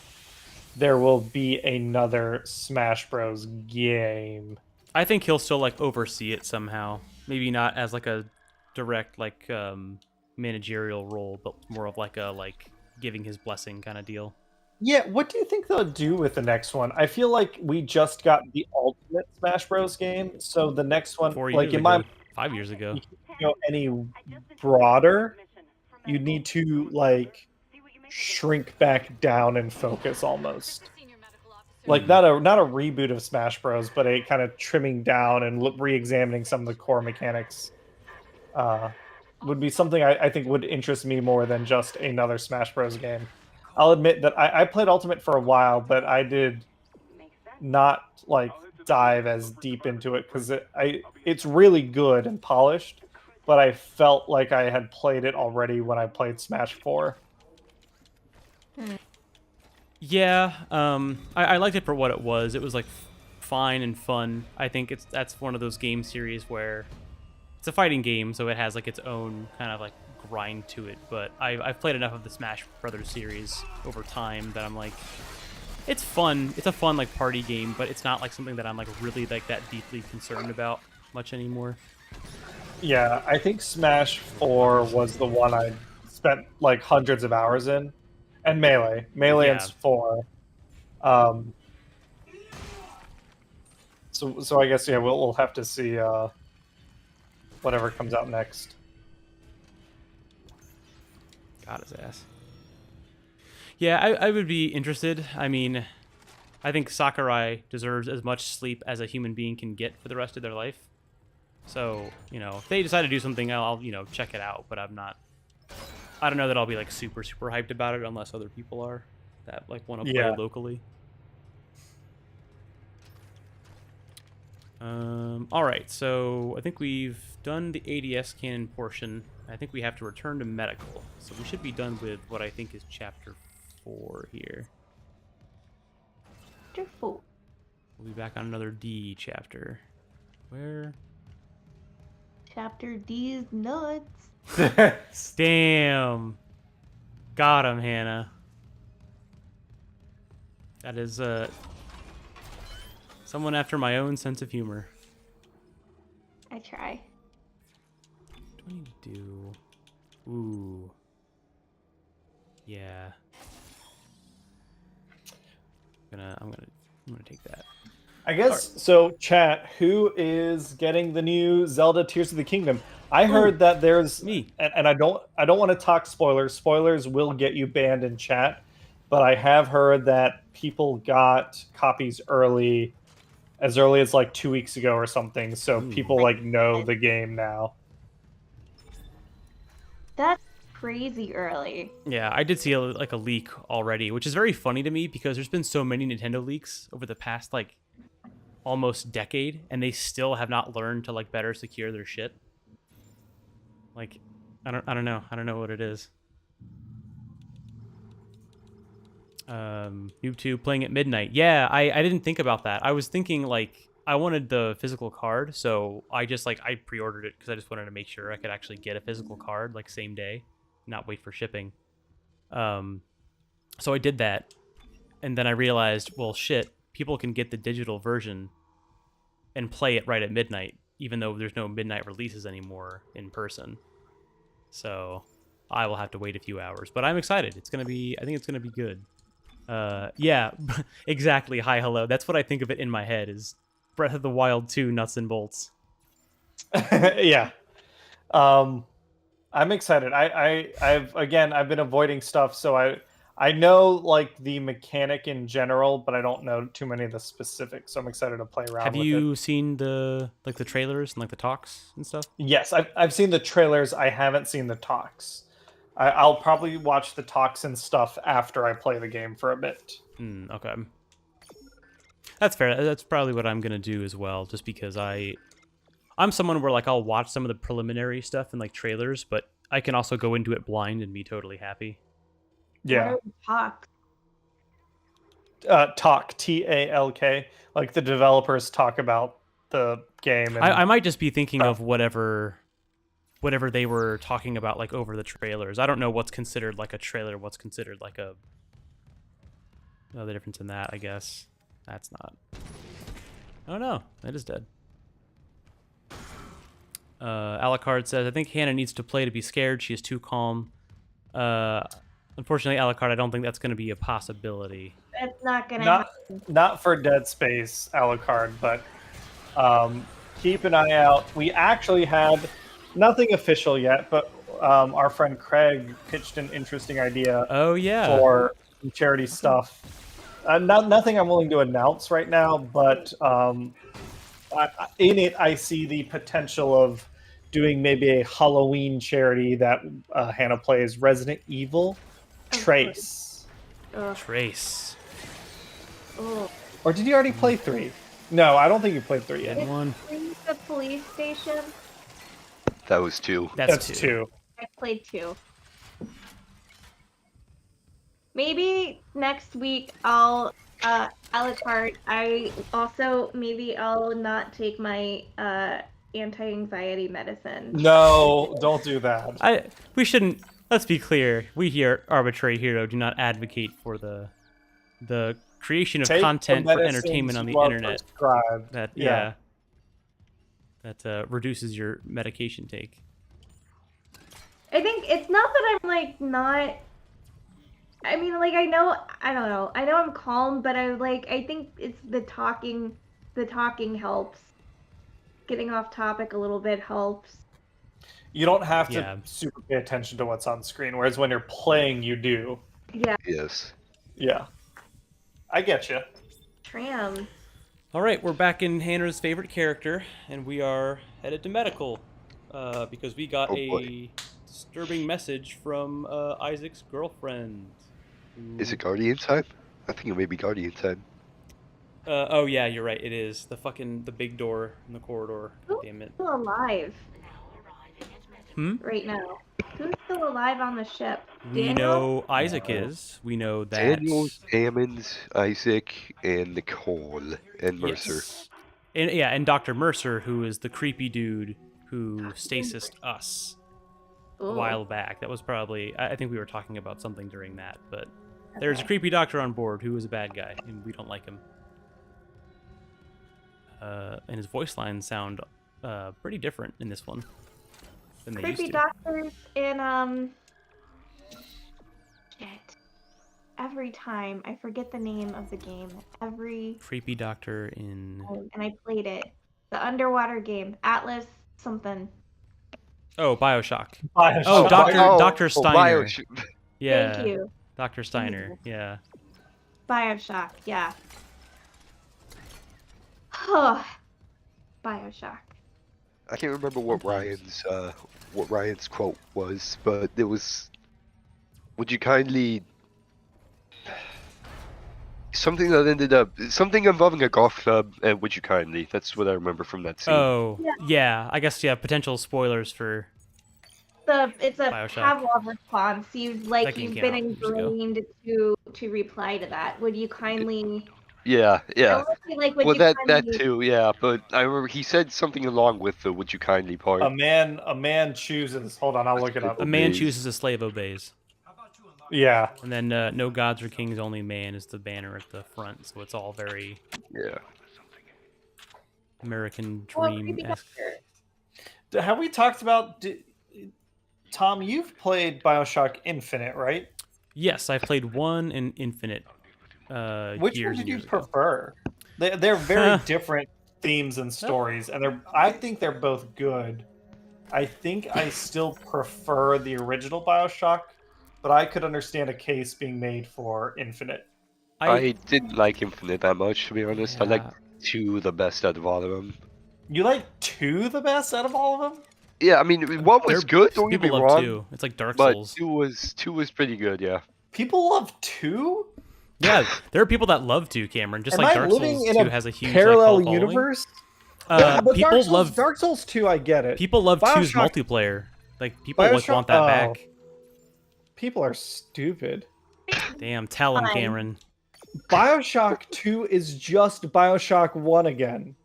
there will be another Smash Bros game. I think he'll still like oversee it somehow. Maybe not as like a direct like managerial role, but more of like a giving his blessing kind of deal. Yeah, what do you think they'll do with the next one? I feel like we just got the Ultimate Smash Bros game, so the next one, 4 like years in ago, my 5 years ago. you can't go any broader. You need to like shrink back down and focus almost. Like not a reboot of Smash Bros, but a kind of trimming down and re-examining some of the core mechanics. Would be something I think would interest me more than just another Smash Bros game. I'll admit that I played Ultimate for a while, but I did not like dive as deep into it because it's really good and polished, but I felt like I had played it already when I played Smash 4. Yeah, I liked it for what it was. It was like fine and fun. I think that's one of those game series where it's a fighting game, so it has like its own kind of like grind to it. But I've played enough of the Smash Brothers series over time that I'm like, it's fun. It's a fun like party game, but it's not like something that I'm like really like that deeply concerned about much anymore. Yeah, I think Smash 4 was the one I spent like hundreds of hours in, and Melee Yeah. and 4. So I guess we'll have to see whatever comes out next. Got his ass. Yeah, I would be interested. I mean, I think Sakurai deserves as much sleep as a human being can get for the rest of their life. So, if they decide to do something, I'll check it out. But I don't know that I'll be like super hyped about it unless other people are that like want to play locally. All right, so I think we've done the ADS cannon portion. I think we have to return to medical, so we should be done with what I think is chapter 4 here. Chapter 4. We'll be back on another D chapter. Where? Chapter D is nuts. Damn. Got him, Hannah. That is someone after my own sense of humor. I try. What do I need to do? Ooh. Yeah. I'm gonna take that. I guess so. Chat, who is getting the new Zelda Tears of the Kingdom? I heard that there's me. and I don't want to talk spoilers. Spoilers will get you banned in chat, but I have heard that people got copies as early as like 2 weeks ago or something. So Ooh. people like know the game now. That's crazy early. Yeah, I did see a leak already, which is very funny to me because there's been so many Nintendo leaks over the past like almost decade, and they still have not learned to like better secure their shit. Like, I don't know what it is. Noob2 playing at midnight. Yeah, I didn't think about that. I was thinking like I wanted the physical card, so I just like I pre-ordered it because I just wanted to make sure I could actually get a physical card like same day, not wait for shipping. So I did that, and then I realized, well, shit, people can get the digital version and play it right at midnight, even though there's no midnight releases anymore in person. So I will have to wait a few hours, but I'm excited. I think it's gonna be good. Yeah, exactly. Hi, hello. That's what I think of it in my head is Breath of the Wild 2 nuts and bolts. Yeah. I'm excited. I've been avoiding stuff, so I know like the mechanic in general, but I don't know too many of the specifics. So I'm excited to play around Have with it. you seen the trailers and like the talks and stuff? Yes, I've seen the trailers. I haven't seen the talks. I'll probably watch the talks and stuff after I play the game for a bit. Okay. That's fair. That's probably what I'm gonna do as well, just because I'm someone where like I'll watch some of the preliminary stuff and like trailers, but I can also go into it blind and be totally happy. Yeah. Talk. Talk, TALK. Like the developers talk about the game. And I might just be thinking of whatever they were talking about like over the trailers. I don't know what's considered like a trailer, what's considered like a the difference in that, I guess. That's not. Oh no, that is dead. Alucard says, I think Hannah needs to play to be scared. She is too calm. Unfortunately, Alucard, I don't think that's going to be a possibility. It's not gonna happen. Not for Dead Space, Alucard, but keep an eye out. We actually had nothing official yet, but our friend Craig pitched an interesting idea. Oh yeah, for some charity stuff. Nothing I'm willing to announce right now, but in it I see the potential of doing maybe a Halloween charity that Hannah plays Resident Evil Trace. Trace. Oh. Or did you already play 3? No, I don't think you played 3 yet. Good one. The police station. That was 2. That's 2. I played 2. Maybe next week I'll Alucard. I'll not take my anti-anxiety medicine. No, don't do that. We shouldn't. Let's be clear. We here at Arbitrary Hero do not advocate for the creation of Take content the for entertainment on the medicines you are internet. prescribed. That that reduces your medication take. I think it's not that I'm like not. I mean, like I know I'm calm, but I think it's the talking. The talking helps. Getting off topic a little bit helps. You don't have to super pay attention to what's on screen, whereas when you're playing, you do. Yeah. Yes. Yeah. I get you. Tram. All right, we're back in Hannah's favorite character, and we are headed to medical because we got a disturbing message from Isaac's girlfriend. Is it Guardian time? I think it may be Guardian time. Oh yeah, you're right. It is the big door in the corridor. Who's Damn it. still alive? Right now. Who's still alive on the ship? We Daniel? know Isaac is. We know that. Daniel, Hammond, Isaac, and Nicole, and Mercer. Yes. And Dr. Mercer, who is the creepy dude who stasised us a while back. That was probably, I think we were talking about something during that, but there's a creepy doctor on board who is a bad guy, and we don't like him. And his voice lines sound pretty different in this one than they used Creepy to. doctors in shit. every time. I forget the name of the game. Every Creepy Doctor in. time, and I played it. The underwater game, Atlas something. Oh, Bioshock. Bioshock. Oh, Dr. Oh, Steiner. Bio- Yeah. Thank you. Dr. Steiner. Yeah. Bioshock, yeah. Oh, Bioshock. I can't remember what Ryan's quote was, but it was, "Would you kindly..." Something that ended up something involving a golf club, and "Would you kindly." That's what I remember from that scene. Oh, yeah. I guess potential spoilers for. It's a Bioshock. Pavlov response. You've That game you've came been out years ago. ingrained to reply to that. Would you kindly? Yeah. I wanna say, like, would Well, you that kindly? too, yeah. But I remember he said something along with the "Would you kindly" part. A man chooses. Hold on, I'll look it up. A man Obeys. chooses, a slave obeys. Yeah. And then no gods or kings, only man is the banner at the front. So it's all very Yeah. American Well, Creepy dream-esque. Doctor. Have we talked about? Tom, you've played Bioshock Infinite, right? Yes, I played 1 and Infinite. Which years one did and you years ago. prefer? They're very different themes and stories, and I think they're both good. I think I still prefer the original Bioshock, but I could understand a case being made for Infinite. I didn't like Infinite that much, to be honest. I like Yeah. 2 the best out of all of them. You like 2 the best out of all of them? Yeah, I mean, 1 was good, don't get me People love wrong, 2. It's like Dark but Souls. 2 was pretty good, yeah. People love 2? Yeah, there are people that love 2, Cameron. Just Am like I Dark living Souls in 2 a has a huge parallel like, cult following. universe? But People love Dark Souls 2, I get it. people love 2's Bioshock- multiplayer. Like people like, Bioshock- want that oh. back. People are stupid. Damn, tell him, Fine. Cameron. Bioshock 2 is just Bioshock 1 again.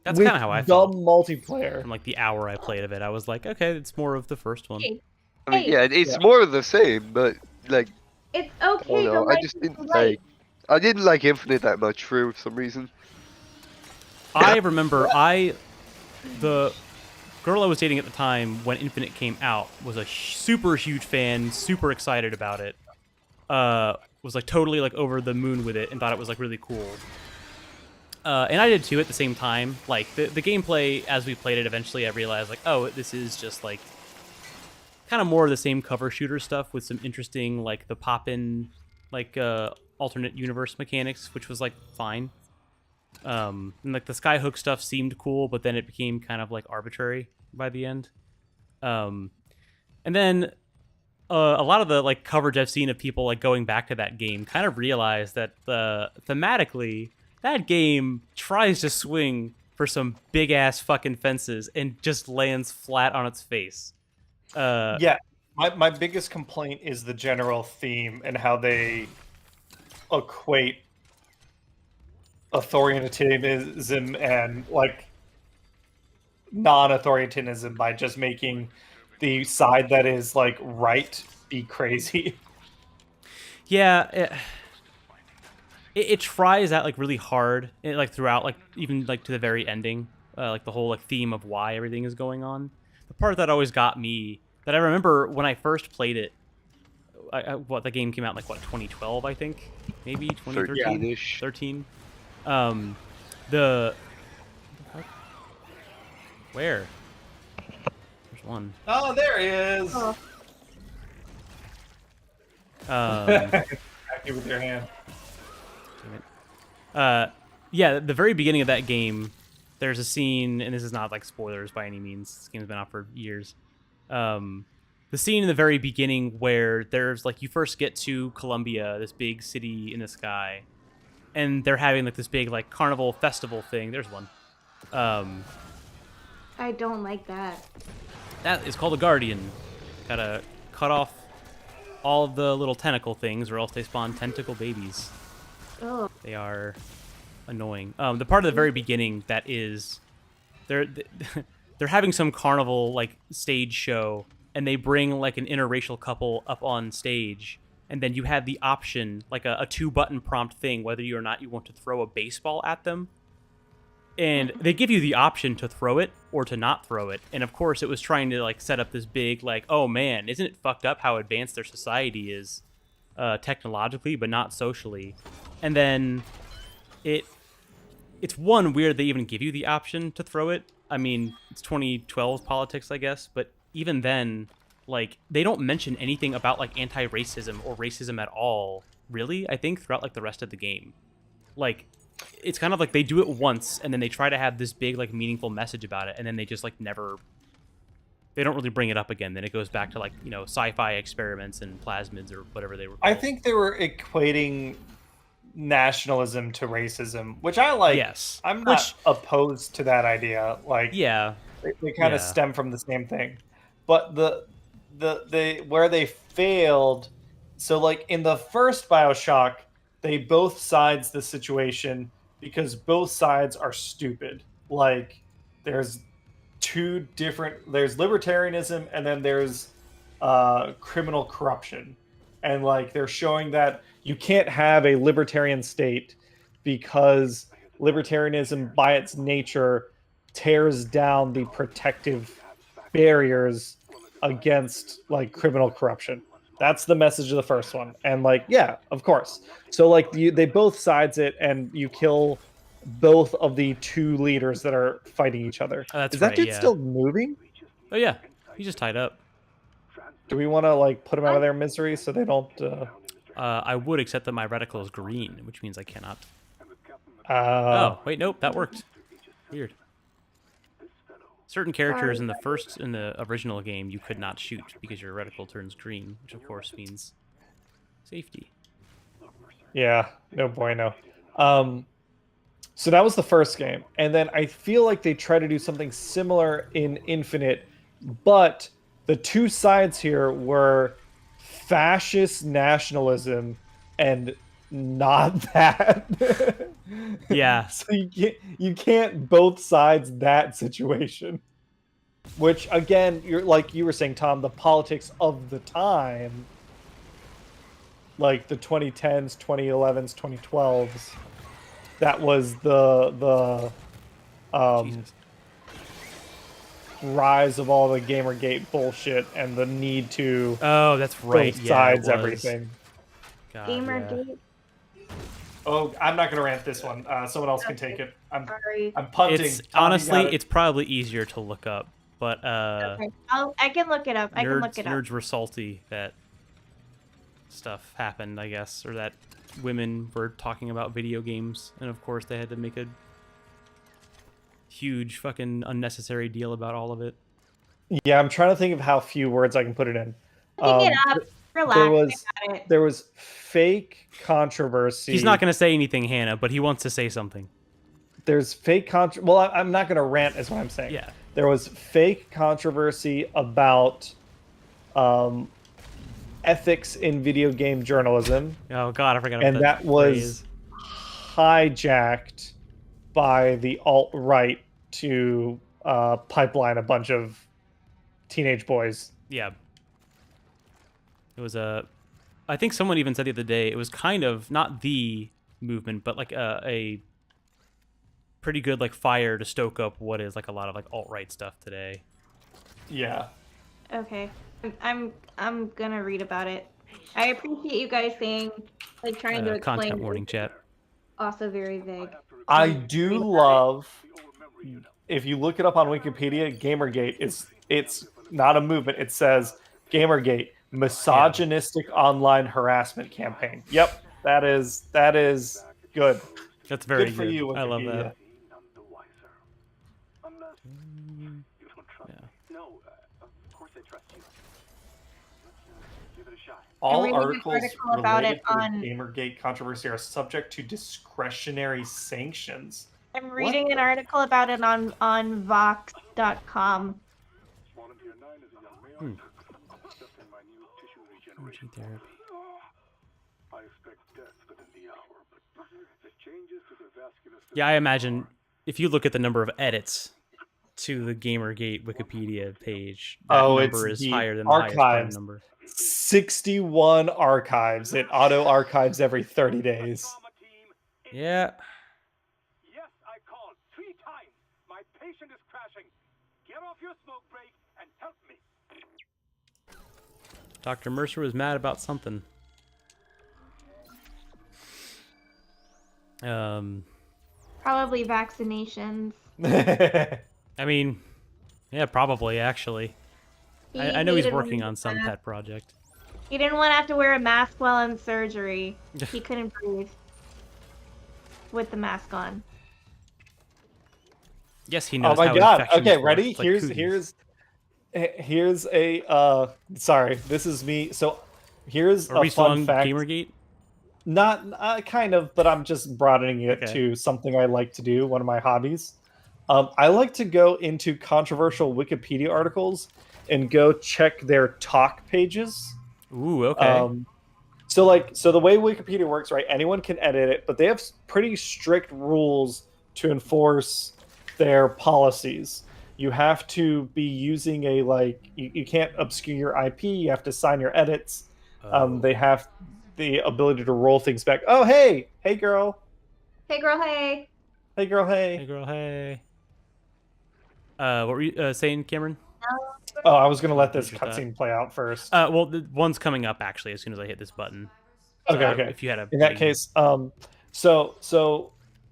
That's with kind of how I dumb felt multiplayer. from like the hour I played of it. I was like, okay, it's more of the first one. Hey, I mean, Hey. yeah, it's Yeah. more of the same, but, like, it's I okay don't to know, I like just what you didn't like. I didn't like Infinite that much for some reason. I remember the girl I was dating at the time when Infinite came out was a super huge fan, super excited about it. Was like totally like over the moon with it and thought it was like really cool. And I did too at the same time. Like the gameplay as we played it, eventually I realized like, oh, this is just like kind of more of the same cover shooter stuff with some interesting like the pop-in like alternate universe mechanics, which was like fine. And like the skyhook stuff seemed cool, but then it became kind of like arbitrary by the end. And then a lot of the like coverage I've seen of people like going back to that game kind of realize that thematically that game tries to swing for some big ass fucking fences and just lands flat on its face. Yeah, my biggest complaint is the general theme and how they equate authoritarianism and like non-authoritarianism by just making the side that is like right be crazy. Yeah, it tries that like really hard, like throughout, like even like to the very ending, like the whole like theme of why everything is going on. The part that always got me, that I remember when I first played it, what the game came out in, like what 2012 I think, maybe 2013, 13-ish. 13. Where? There's one. Oh, there he is. Oh. Happy with your hand. Yeah, the very beginning of that game, there's a scene, and this is not like spoilers by any means. This game's been out for years. The scene in the very beginning where there's like you first get to Columbia, this big city in the sky, and they're having like this big like carnival festival thing. There's one. I don't like that. That is called a guardian. Gotta cut off all of the little tentacle things, or else they spawn tentacle babies. Oh, They are annoying. The part of the very beginning that is they're having some carnival like stage show, and they bring like an interracial couple up on stage, and then you have the option, like a 2-button prompt thing, whether you or not you want to throw a baseball at them. And they give you the option to throw it or to not throw it. And of course, it was trying to like set up this big like, oh man, isn't it fucked up how advanced their society is? technologically, but not socially. And then it's one weird they even give you the option to throw it. I mean, it's 2012 politics, I guess, but even then, like, they don't mention anything about like anti-racism or racism at all, really, I think, throughout like the rest of the game. Like, it's kind of like they do it once and then they try to have this big like meaningful message about it, and then they just like never, they don't really bring it up again. Then it goes back to like, you know, sci-fi experiments and plasmids or whatever they were called. I think they were equating nationalism to racism, which I like. Yes. I'm not opposed to that idea. Like, Yeah. they kind of stem from the same thing. But the where they failed, so like in the first BioShock, they both sides the situation because both sides are stupid. Like, there's there's libertarianism and then there's criminal corruption. And like they're showing that you can't have a libertarian state because libertarianism by its nature tears down the protective barriers against like criminal corruption. That's the message of the first one. And like, yeah, of course. So like they both sides it, and you kill both of the two leaders that are fighting each other. That's Is that right, dude yeah. still moving? Oh yeah, he's just tied up. Do we want to like put them out of their misery so they don't? I would, except that my reticle is green, which means I cannot. Oh, Wait, nope, that worked. Weird. Certain characters in the original game you could not shoot because your reticle turns green, which of course means safety. yeah, no bueno. So that was the first game, and then I feel like they try to do something similar in Infinite, but the two sides here were fascist nationalism and not that. Yeah. So you can't both sides that situation. Which again, you're like you were saying, Tom, the politics of the time, like the 2010s, 2011s, 2012s, that was the Jesus. rise of all the Gamergate bullshit and the need to Oh, that's right. both Yeah, sides it was. everything. God, Gamergate. Oh, I'm not gonna rant this one. Someone else can take it. Sorry. I'm punting. It's Tom, you honestly, got it. it's probably easier to look up, but Okay. I can look it up. I can look it up. nerds were salty that stuff happened, I guess, or that women were talking about video games, and of course they had to make a huge fucking unnecessary deal about all of it. Yeah, I'm trying to think of how few words I can put it in. Looking it up. Relax. I got it. There was fake controversy. He's not going to say anything, Hannah, but he wants to say something. There's fake Well, I'm not going to rant, is what I'm saying. Yeah. There was fake controversy about ethics in video game journalism, Oh God, I forgot about and that was hijacked by the alt-right to pipeline a bunch of teenage boys. Yeah. It was I think someone even said the other day, it was kind of not the movement, but like a pretty good like fire to stoke up what is like a lot of like alt-right stuff today. Yeah. Okay. I'm gonna read about it. I appreciate you guys saying, like, trying to explain. Content warning, chat. Also very vague. I do love, if you look it up on Wikipedia, Gamergate it's not a movement. It says Gamergate, misogynistic online harassment campaign. Yep, that is good. That's very Good for good. you, I love Wikipedia. that. All reading an articles article about related it to the on- Gamergate controversy are subject to discretionary sanctions. I'm reading an article about it on Vox.com. Gene therapy. Yeah, I imagine if you look at the number of edits to the Gamergate Wikipedia page, that number is the higher than the highest archives. number. 61 archives. It auto archives every 30 days. Yeah. Yes, I called 3 times. My patient is crashing. Get off your smoke break and help me. Dr. Mercer was mad about something. Probably vaccinations. I mean, yeah, probably actually. I know he's hated working wearing on the some mask. pet project. He didn't want to have to wear a mask while in surgery. He couldn't breathe with the mask on. Yes, he Oh knows my how god. infections Okay, work. ready? It's like cooties. Here's a sorry, this is me. So here's Are a we still fun on fact. Gamergate? Not kind of, but I'm just broadening it Okay. to something I like to do, one of my hobbies. I like to go into controversial Wikipedia articles and go check their talk pages. Ooh, okay. So the way Wikipedia works, right? Anyone can edit it, but they have pretty strict rules to enforce their policies. You have to be using you can't obscure your IP. You have to sign your edits. They have the ability to roll things back. Oh, hey girl, Hey, girl, hey. hey girl, Hey, hey. girl, hey. What were you saying, Cameron? Oh, I was gonna let this Finish your thought. cutscene play out first. Well, the one's coming up actually as soon as I hit this button. So Okay. If you had a In that big- case, so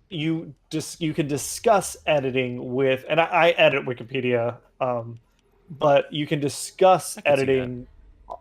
you can discuss editing with, and I edit Wikipedia, but you can discuss I can see editing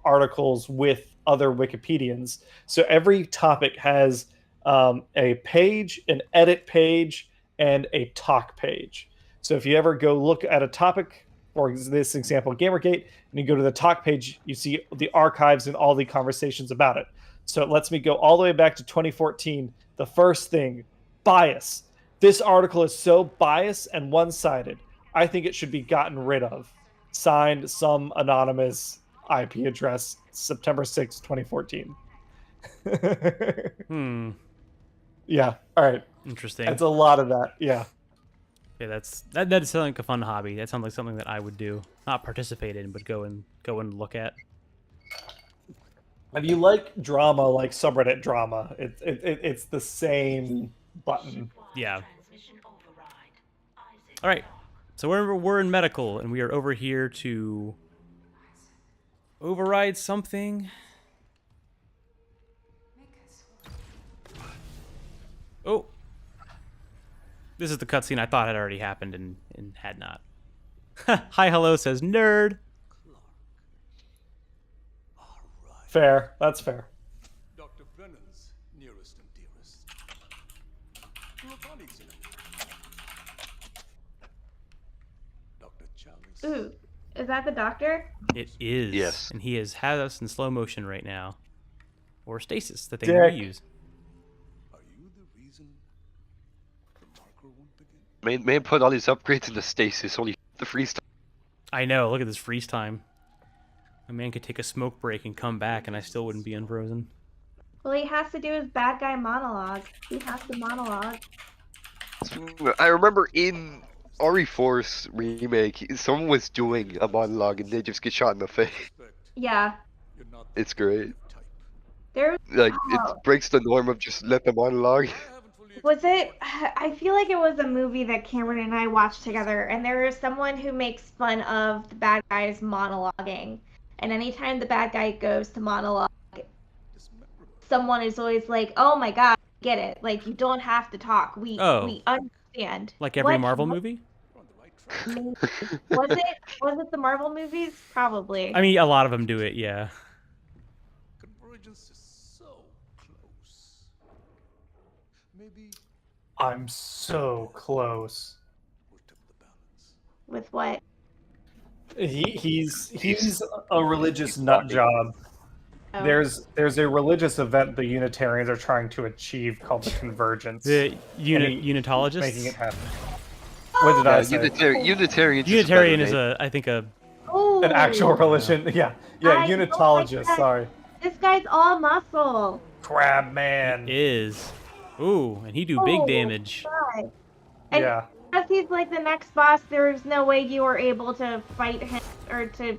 articles with other Wikipedians. So every topic has a page, an edit page, and a talk page. So if you ever go look at a topic, for this example, Gamergate, and you go to the talk page, you see the archives and all the conversations about it. So it lets me go all the way back to 2014. The first thing, bias. This article is so biased and one-sided. I think it should be gotten rid of. Signed, some anonymous IP address, September 6, 2014. Yeah, all right. Interesting. That's a lot of that, yeah. Okay, that sounds like a fun hobby. That sounds like something that I would do, not participate in, but go and look at. If you like drama, like subreddit drama, it's the same button. Yeah. All right. So we're in medical, and we are over here to override something. Oh. This is the cutscene I thought had already happened and had not. Hi, hello, says nerd. Fair. That's fair. Dr. Brennan's nearest and dearest. You were colleagues, you know. Dr. Chalice. Ooh, is that the doctor? It is. Yes. And he has us in slow motion right now. Or stasis, the thing Dick. we use. Are you the reason the marker won't begin? Man put all these upgrades into stasis, only the freeze time. I know, look at this freeze time. A man could take a smoke break and come back and I still wouldn't be unfrozen. Well, he has to do his bad guy monologue. He has to monologue. I remember in RE4's remake, someone was doing a monologue and they just get shot in the face. Yeah. You're not It's great. type. There Like, Oh. it breaks the norm of just let the monologue. I haven't fully was it. I feel like it was a movie that Cameron and I watched together, and there is someone who makes fun of the bad guys monologuing. And anytime the bad guy goes to monologue, dismembered. someone is always like, "Oh my god, get it! Like you don't have to talk. We understand." Like every What- Marvel what- movie? You're on the right track. Maybe. Was it the Marvel movies? Probably. I mean, a lot of them do it, yeah. Convergence is so close. Maybe I'm so close. we'll tip the balance. With what? He's a religious nut job. Oh. There's a religious event the Unitarians are trying to achieve called the Convergence. The Making Unitologists? it happen. What did I say? Unitarian. Unitarian is I think a Ooh. An actual religion. Yeah. I don't like Unitologist. that. Sorry. This guy's all muscle. Crab man. is. Ooh, and he do big Oh, damage. God. And Yeah. as he's like the next boss, there's no way you were able to fight him or to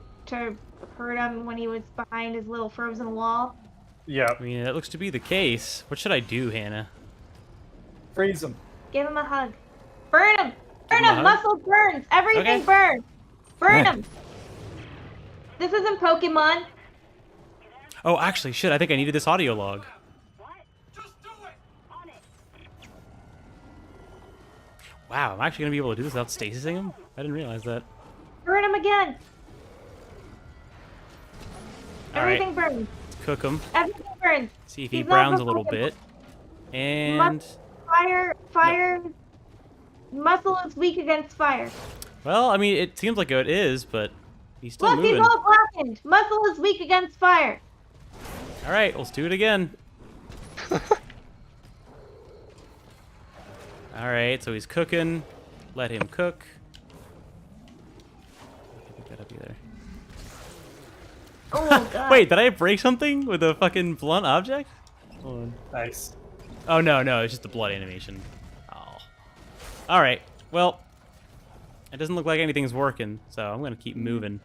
hurt him when he was behind his little frozen wall. Yeah. I mean, that looks to be the case. What should I do, Hannah? Freeze him. Give him a hug. Burn him! Burn him a him! hug? Muscle burns! Everything Okay. burns! Burn him! This isn't Pokemon. Oh, actually, shit, I think I needed this audio log. Wow, I'm actually gonna be able to do this without stasising him? I didn't realize that. Burn him again. All right, Everything burns. cook him. Everything burns. See if he He's not browns a little repulsive. bit. And Fire. Muscle is weak against fire. well, I mean, it seems like it is, but he's still Look, moving. he's all blackened. Muscle is weak against fire. All right, let's do it again. All right, so he's cooking. Let him cook. Pick that up either. Oh god. Wait, did I break something with a fucking blunt object? Hold on. Nice. Oh no, it's just the blood animation. Oh. All right. Well, it doesn't look like anything's working, so I'm gonna keep moving.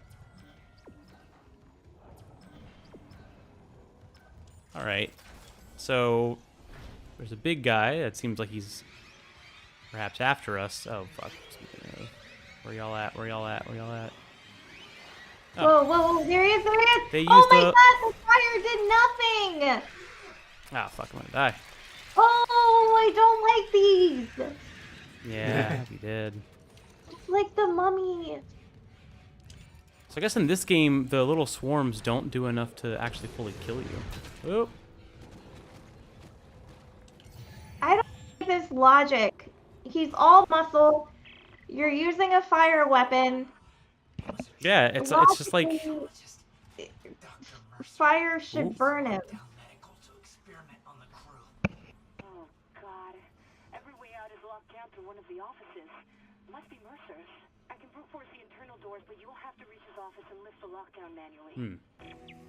All right. So there's a big guy that seems like he's perhaps after us. Oh fuck. Speaking of, where y'all at? Where y'all at? Where y'all at? Oh. Whoa, there he is. They used oh my the- god, the fire did nothing. Ah, fuck, I'm gonna die. Oh, I don't like these. Yeah, he did. It's like the mummy. So I guess in this game, the little swarms don't do enough to actually fully kill you. Oh. I don't like this logic. He's all muscle. You're using a fire weapon. Yeah, it's just like... Logically, fire should Ooh. burn him. Oh, God. Every way out is locked down through one of the offices. Must be Mercer's. I can brute force the internal doors, but you will have to reach his office and lift the lockdown manually.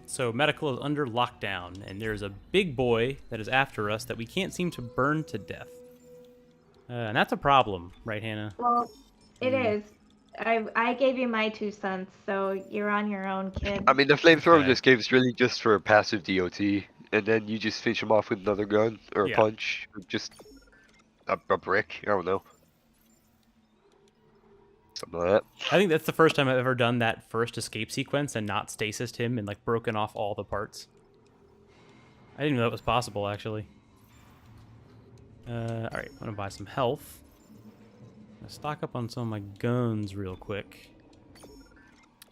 So medical is under lockdown, and there's a big boy that is after us that we can't seem to burn to death. And that's a problem, right, Hannah? Well, it is. I gave you my 2 cents, so you're on your own, kid. I mean, the flamethrower in Okay. this game is really just for passive DOT, and then you just finish him off with another gun or a Yeah. punch, or just a brick. I don't know. Something like that. I think that's the first time I've ever done that first escape sequence and not stasised him and like broken off all the parts. I didn't know that was possible, actually. Alright, I'm gonna buy some health. I'm gonna stock up on some of my guns real quick.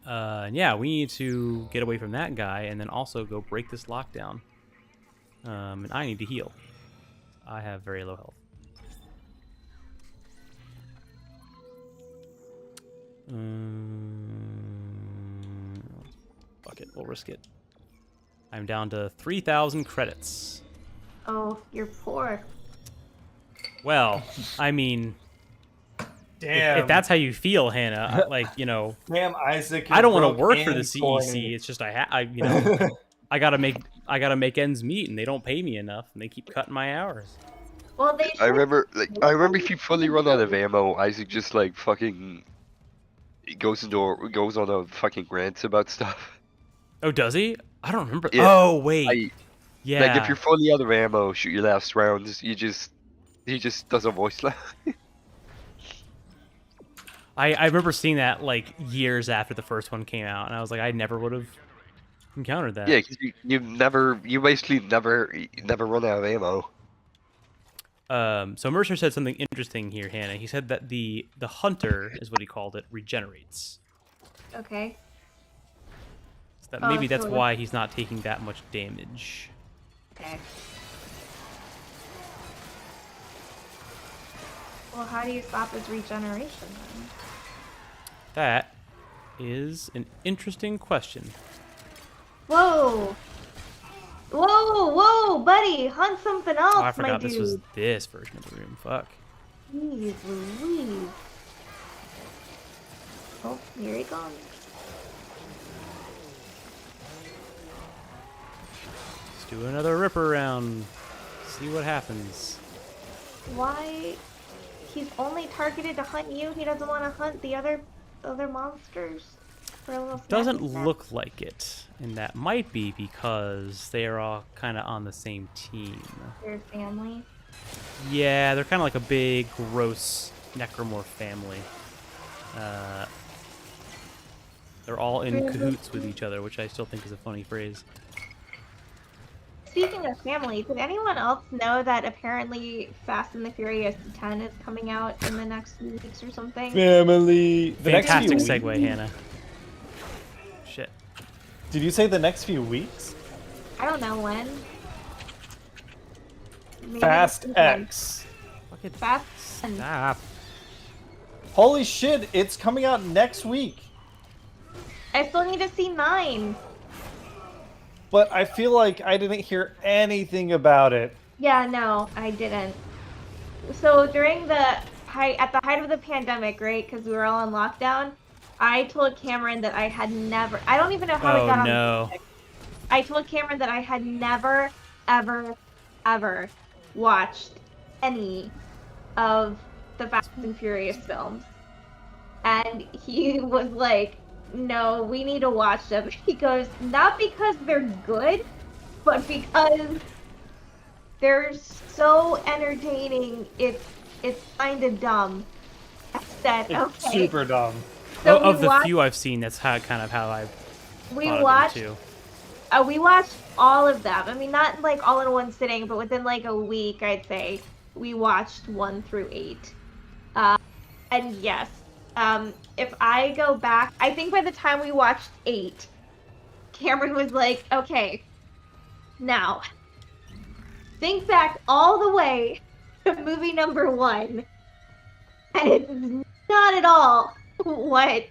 And yeah, we need to get away from that guy and then also go break this lockdown. And I need to heal. I have very low health. Fuck it, we'll risk it. I'm down to 3,000 credits. Oh, you're poor. Well, I mean, Damn. if that's how you feel, Hannah, like, you know, Damn, Isaac. I don't want to broke work for the and CEC. corny. It's just you know, I gotta make ends meet, and they don't pay me enough, and they keep cutting my hours. Well, they I should. remember if you fully run out of ammo, Isaac just like fucking goes on a fucking rant about stuff. Oh, does he? I don't remember. Yeah, Oh, wait. Yeah. Like if you're fully out of ammo, shoot your last rounds. He just does a voice line. I remember seeing that like years after the first one came out, and I was like, I never would have encountered that. Yeah, because you basically never run out of ammo. So Mercer said something interesting here, Hannah. He said that the hunter is what he called it regenerates. Okay. So that maybe that's so- why he's not taking that much damage. Okay. Well, how do you stop his regeneration then? That is an interesting question. Whoa! Whoa, buddy! Hunt something else, Oh, I my forgot dude. this was this version of the room. Fuck. Jeez Louise. Oh, here he comes. Let's do another ripper round. See what happens. Why? He's only targeted to hunt you. He doesn't want to hunt the other monsters. For a little Doesn't snacky snack. look like it, and that might be because they are all kind of on the same team. Your family. Yeah, they're kind of like a big, gross necromorph family. They're all in cahoots with each other, which I still think is a funny phrase. speaking of family, did anyone else know that apparently Fast and the Furious 10 is coming out in the next few weeks or something? Family. The next few Fantastic weeks. segue, Hannah. Shit. Did you say the next few weeks? I don't know when. Maybe Fast this weekend. X. Fucking Fast and stop. Holy shit! It's coming out next week. I still need to see 9. But I feel like I didn't hear anything about it. Yeah, no, I didn't. So during the at the height of the pandemic, right? Because we were all on lockdown, I told Cameron that I had never. I don't even know how we got on. No. I told Cameron that I had never, ever, ever watched any of the Fast and Furious films, and he was like, "No, we need to watch them." He goes, "Not because they're good, but because they're so entertaining. It's kind of dumb." I said, It's "Okay." super dumb. So Of we the watched, few I've seen, that's how I've we thought watched, of them too. we watched all of them. I mean, not like all in one sitting, but within like a week, I'd say we watched 1 through 8. And yes, if I go back, I think by the time we watched 8, Cameron was like, "Okay, now think back all the way to movie number 1, and it's not at all what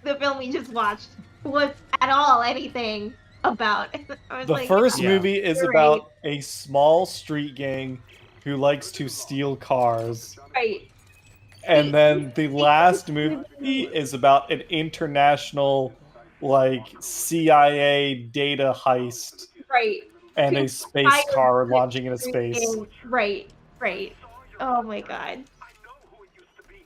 the film we just watched was at all anything about." I was The like, first Yeah. movie is You're about a small street gang who likes to steal cars. right. And then the last movie is about an international, like, CIA data heist Right. and a Two space fire car street launching into space. gang. Right. Oh my god.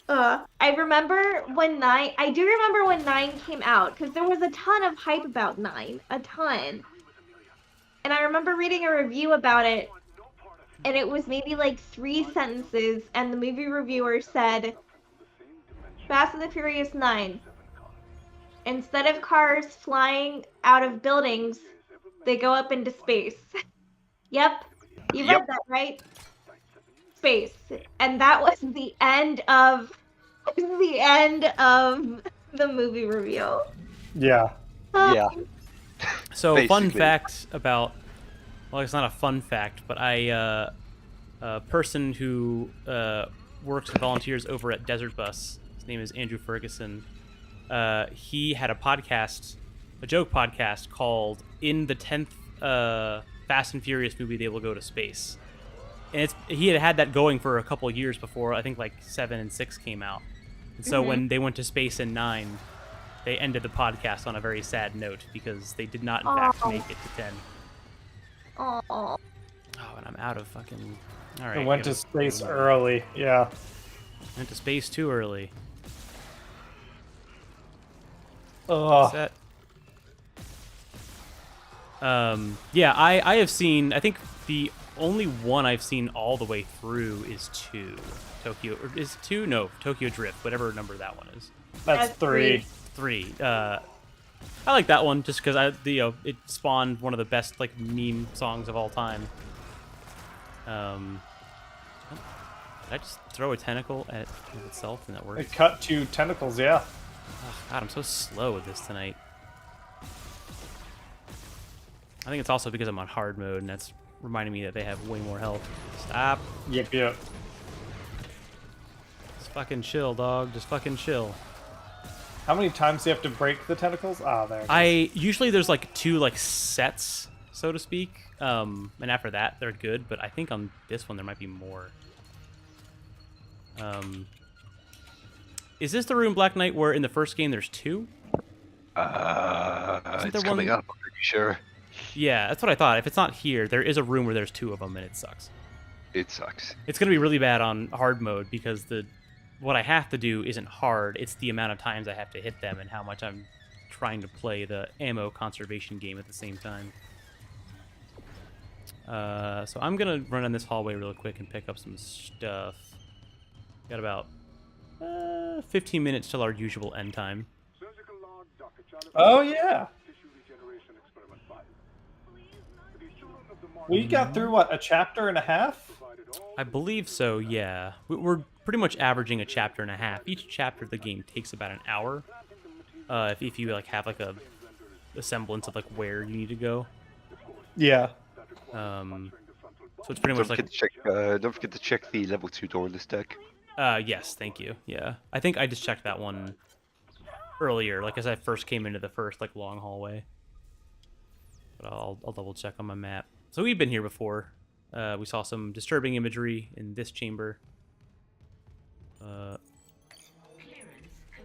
I remember when 9. I do remember when 9 came out because there was a ton of hype about 9, a ton. And I remember reading a review about it, and it was maybe like 3 sentences, and the movie reviewer said, "Fast and the Furious 9. Instead of cars flying out of buildings, they go up into space." Yep. You read Yep. that, right? Space. And that was the end of the movie review. Yeah. Yeah. So, fun Basically. fact about, well, it's not a fun fact, but a person who works and volunteers over at Desert Bus, his name is Andrew Ferguson, he had a podcast, a joke podcast called "In the 10th Fast and Furious movie, They Will Go to Space." And he had that going for a couple of years before, I think like 7 and 6 came out. And so when they went to space in 9, they ended the podcast on a very sad note because they did not, in fact, make it to 10. Oh. Oh, and I'm out of fucking... All right. It went to space early. Yeah. Went to space too early. Ugh. Set. Yeah, I have seen... I think the only one I've seen all the way through is 2. Tokyo... Or is it 2? No, Tokyo Drift, whatever number that one is. That's 3. 3. I like that one just because it spawned one of the best like meme songs of all time. Did I just throw a tentacle at itself and that worked? It cut 2 tentacles, yeah. Oh, God, I'm so slow with this tonight. I think it's also because I'm on hard mode, and that's reminding me that they have way more health. Stop. Yep. Just fucking chill, dog. Just fucking chill. How many times do you have to break the tentacles? Ah, there. It is. Usually there's like 2 like sets, so to speak. And after that, they're good. But I think on this one there might be more. Is this the room, Black Knight, where in the first game there's 2? It's coming up, I'm pretty sure. Yeah, that's what I thought. If it's not here, there is a room where there's 2 of them, and it sucks. It sucks. It's gonna be really bad on hard mode because what I have to do isn't hard. It's the amount of times I have to hit them and how much I'm trying to play the ammo conservation game at the same time. So I'm gonna run in this hallway real quick and pick up some stuff. Got about 15 minutes till our usual end time. Surgical log, Dr. Charlie. Oh, yeah. Tissue regeneration experiment 5. For the children of the We got through, what, a chapter and a half? I believe so, yeah. We're pretty much averaging a chapter and a half. Each chapter of the game takes about an hour. If you like have like a semblance of like where you need to go. Yeah. So it's pretty much like Don't forget to check the level 2 door in this deck. yes, thank you. Yeah. I think I just checked that one earlier, like as I first came into the first like long hallway. But I'll double check on my map. So we've been here before. We saw some disturbing imagery in this chamber. Ooh.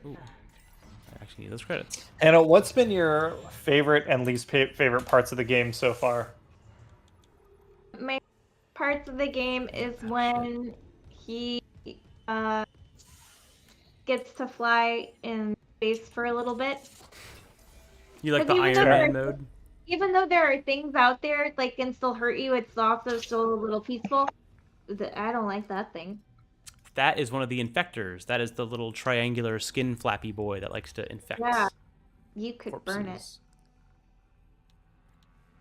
I actually need those credits. Anna, what's been your favorite and least favorite parts of the game so far? My parts of the game is when he gets to fly in space for a little bit. You like But the even Iron though Man mode? Even though there are things out there like can still hurt you, it's also still a little peaceful. I don't like that thing. That is one of the infectors. That is the little triangular skin flappy boy that likes to infect. Yeah, you could burn it.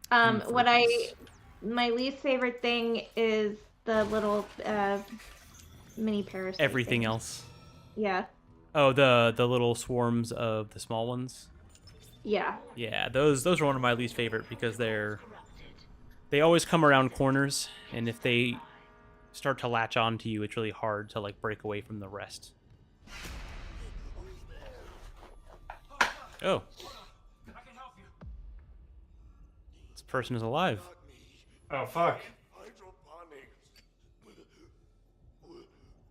corpses. My least favorite thing is the little mini parasite. Everything thing. else. Yeah. Oh, the little swarms of the small ones. Yeah. Yeah, those are one of my least favorite because they always come around corners, and if they start to latch on to you, it's really hard to like break away from the rest. Oh. This person is alive. Oh, fuck. Hydroponics.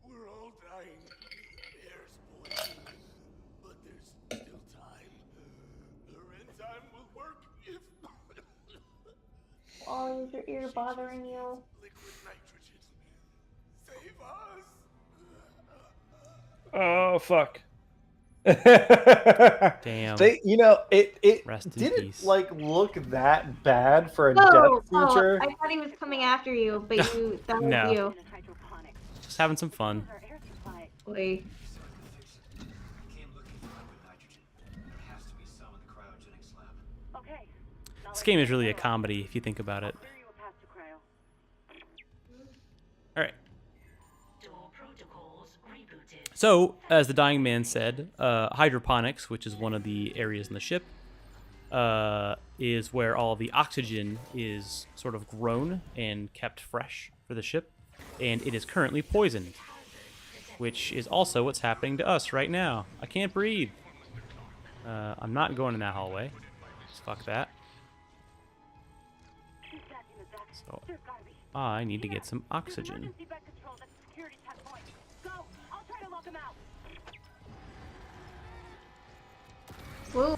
We're all dying. Air's poison. But there's still time. Her enzyme will work if Oh, is your ear bothering you? liquid nitrogen. Save us. Oh, fuck. Damn. It Rest in didn't peace. like look that bad for a Oh, death feature. I thought he was coming after you, but that was No. you. Just having some fun. Wait. This game is really a comedy if you think about it. All right. So, as the dying man said, hydroponics, which is one of the areas in the ship, is where all the oxygen is sort of grown and kept fresh for the ship, and it is currently poisoned, which is also what's happening to us right now. I can't breathe. I'm not going in that hallway. Just fuck that. So, I need to get some oxygen. Whoa.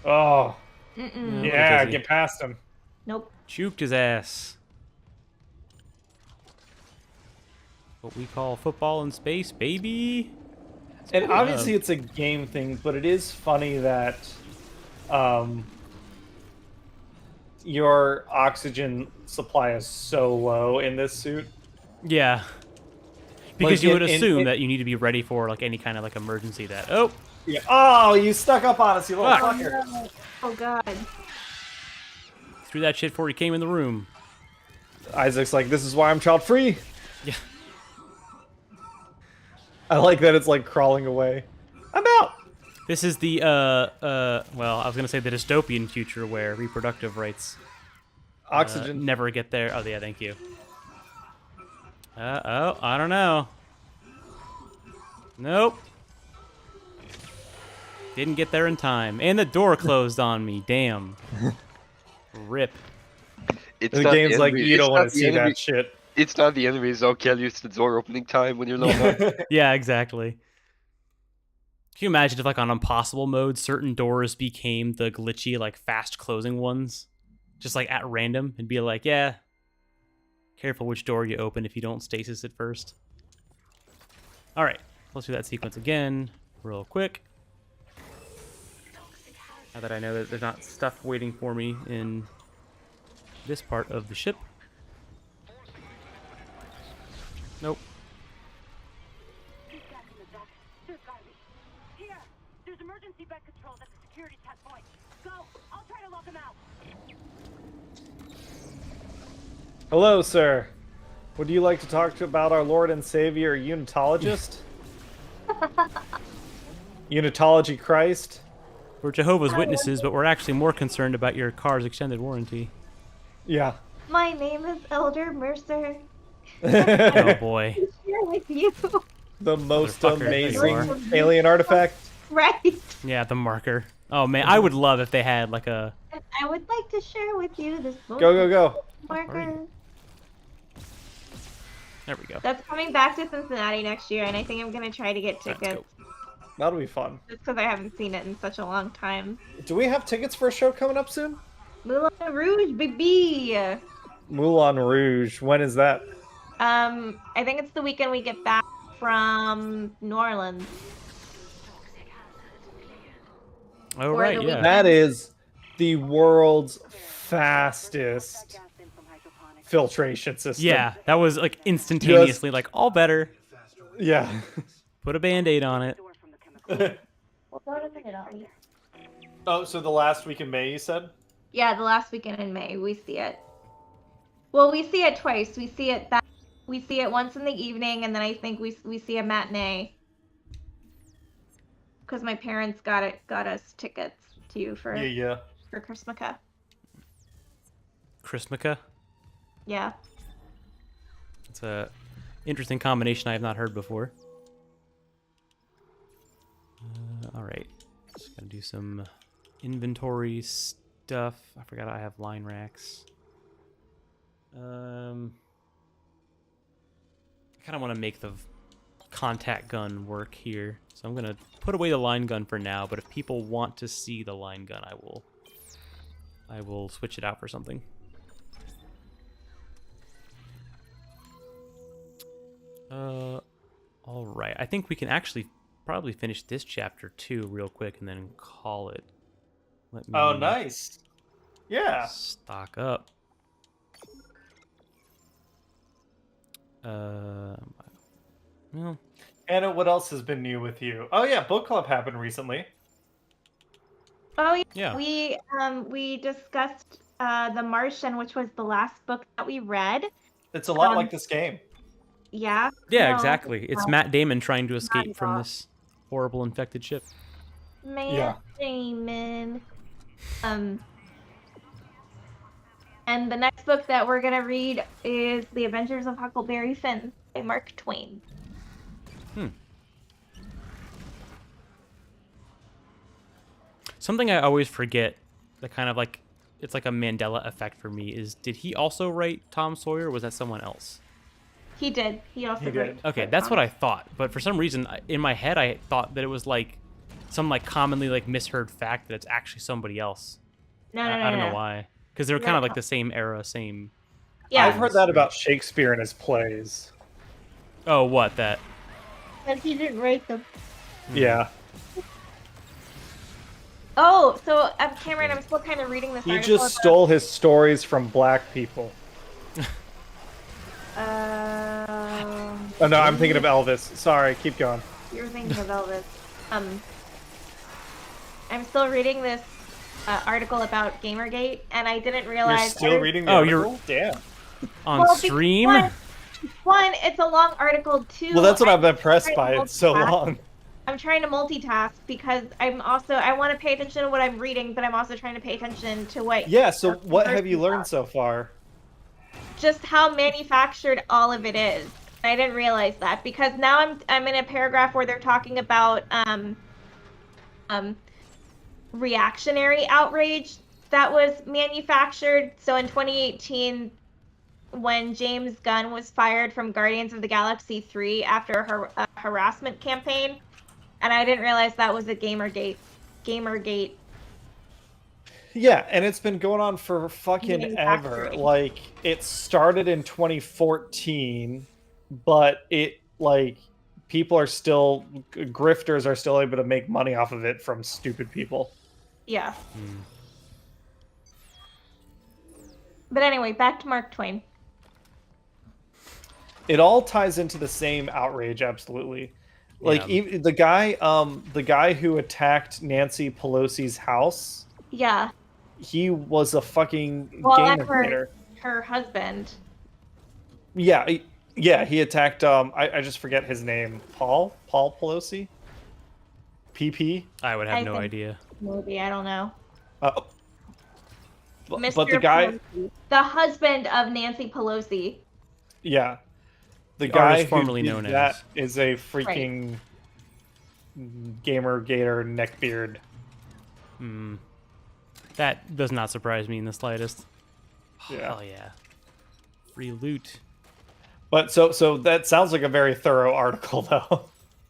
Oh, Mm-mm. yeah, Because he get past him. Nope. Juked his ass. What we call football in space, baby. And obviously it's a game thing, but it is funny that your oxygen supply is so low in this suit. Yeah. Because Like, you would in- assume that you need to be ready for like any kind of like emergency that Yeah. Oh, you stuck up on us, you little Fuck. fucker. Oh god. threw that shit before he came in the room. Isaac's like, this is why I'm child free. Yeah. I like that it's like crawling away. I'm out. This is the well, I was gonna say the dystopian future where reproductive rights Oxygen. never get there. Oh yeah, thank you. Oh, I don't know. Nope. Didn't get there in time. And the door closed on me. Damn. Rip. It's The not game's like, enemy- you it's don't not want to the see enemy- that shit. It's not the enemies, I'll kill you. It's the door opening time when you're low on. Yeah, exactly. Can you imagine if, like, on impossible mode, certain doors became the glitchy, like, fast closing ones? Just, like, at random? And be like, yeah, careful which door you open if you don't stasis it first. Alright, let's do that sequence again, real quick. Now that I know that there's not stuff waiting for me in this part of the ship. Nope. Here, there's emergency bed controls at the security checkpoint. Go, I'll try to lock them out. Hello, sir. Would you like to talk about our Lord and Savior, Unitologist? Unitology Christ? We're Jehovah's Witnesses, but we're actually more concerned about your car's extended warranty. Yeah. My name is Elder Mercer. Oh boy. Here with you. The most Motherfucker, there you amazing are. alien artifact. Right. Yeah, the marker. Oh man, I would love if they had like a. I would like to share with you this Go. marker. There we go. That's coming back to Cincinnati next year, and I think I'm gonna try to get Let's tickets go. That'll be fun. just because I haven't seen it in such a long time. Do we have tickets for a show coming up soon? Moulin Rouge, baby. Moulin Rouge. When is that? I think it's the weekend we get back from New Orleans. Oh Or right, the yeah. That is the world's fastest filtration system. Yeah, that was like instantaneously like all better. Yeah. Put a band-aid on it. We'll go to the Italy. Oh, so the last week in May, you said? Yeah, the last weekend in May, we see it. Well, we see it twice. We see it once in the evening, and then I think we see a matinee. Because my parents got us tickets too for Christmaka. Christmaka. Yeah. It's a interesting combination I have not heard before. All right, just gotta do some inventory stuff. I forgot I have line racks. I kind of want to make the contact gun work here, so I'm gonna put away the line gun for now. But if people want to see the line gun, I will switch it out for something. All right. I think we can actually probably finish this chapter too real quick and then call it. Let me Oh, nice. Yeah. stock up. Well, Anna, what else has been new with you? Oh yeah, book club happened recently. Oh yeah. We discussed The Martian, which was the last book that we read. It's a lot like this game. Yeah. Yeah, No, exactly. It's no. Matt Damon trying to Not escape at from all. this horrible infected ship. Man, Damon. And the next book that we're gonna read is The Adventures of Huckleberry Finn by Mark Twain. Something I always forget that kind of like, it's like a Mandela effect for me is, did he also write Tom Sawyer or was that someone else? He did. He also did. Okay, that's what I thought. But for some reason, in my head, I thought that it was like some like commonly like misheard fact that it's actually somebody else. No, I don't know why. Because they're kind of like the same era, same. Yeah. I've heard that about Shakespeare and his plays. Oh, what that? But he didn't write them. Yeah. Oh, so Cameron, I'm still kind of reading this He article. just stole his stories from black people. Oh no, I'm thinking of Elvis. Sorry, keep going. You're thinking of Elvis. I'm still reading this article about Gamergate, and I didn't realize. You're still reading the Oh, article? Damn. On Well, stream? One, it's a long article. Two, Well, that's what I'm impressed trying by. to It's so multitask. long. I'm trying to multitask because I want to pay attention to what I'm reading, but I'm also trying to pay attention to what. Yeah, so what have you learned so far? Just how manufactured all of it is. I didn't realize that because now I'm in a paragraph where they're talking about reactionary outrage that was manufactured. So in 2018, when James Gunn was fired from Guardians of the Galaxy 3 after a harassment campaign, and I didn't realize that was a Gamergate. Yeah, and it's been going on for fucking ever. Manufacturing. Like, it started in 2014, but it, like, grifters are still able to make money off of it from stupid people. Yeah. But anyway, back to Mark Twain. It all ties into the same outrage, absolutely. Like, Yeah. the guy who attacked Nancy Pelosi's house, Yeah. he was a fucking Well, game and creator. her husband. Yeah, he attacked. I just forget his name. Paul Pelosi. PP. I would have I no think idea. maybe I don't know. But the Mr. guy, Pelosi, the husband of Nancy Pelosi. yeah, the The guy artist who formerly did known that as. is a freaking gamer gator neckbeard. Hmm. That does not surprise me in the slightest. Yeah. Hell yeah. Free loot. But so that sounds like a very thorough article, though.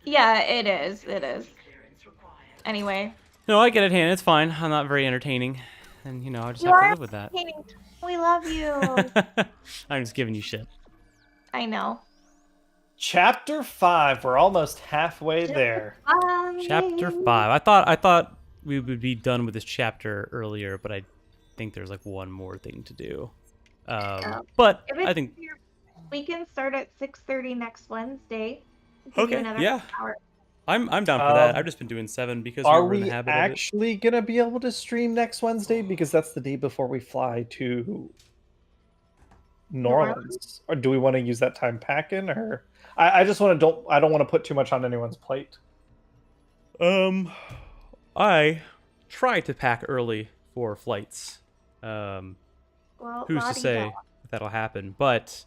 Yeah, it is. It is. Anyway. No, I get it, Hannah. It's fine. I'm not very entertaining. And, you know, I just You have to are live with that. entertaining. We love you. I'm just giving you shit. I know. Chapter 5. We're almost halfway there. Chapter 5. I thought we would be done with this chapter earlier, but I think there's like one more thing to do. But If it's I think we can start at 6:30 next Wednesday. We can do okay, another yeah, hour. I'm down for that. I've just been doing 7 because Are we were in we the habit of it. actually gonna be able to stream next Wednesday? Because that's the day before we fly to New Orleans. Or do we want to use that time packing? Or I just want to I don't want to put too much on anyone's plate. I try to pack early for flights. Well, Who's to la-di-da. say if that'll happen? But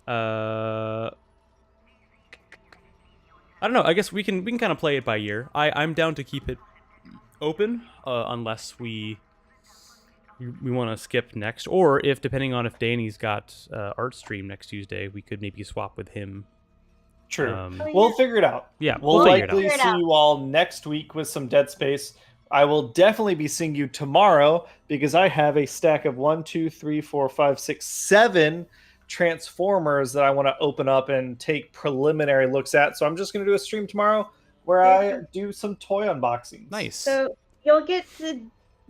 I don't know. I guess we can kind of play it by ear. I'm down to keep it open unless we want to skip next, or if depending on if Danny's got art stream next Tuesday, we could maybe swap with him. True. We'll figure it out. Yeah, We'll figure it out. likely see you all next week with some Dead Space. I will definitely be seeing you tomorrow because I have a stack of 1, 2, 3, 4, 5, 6, 7 Transformers that I want to open up and take preliminary looks at. So I'm just going to do a stream tomorrow where I do some toy unboxings. Nice. So you'll get to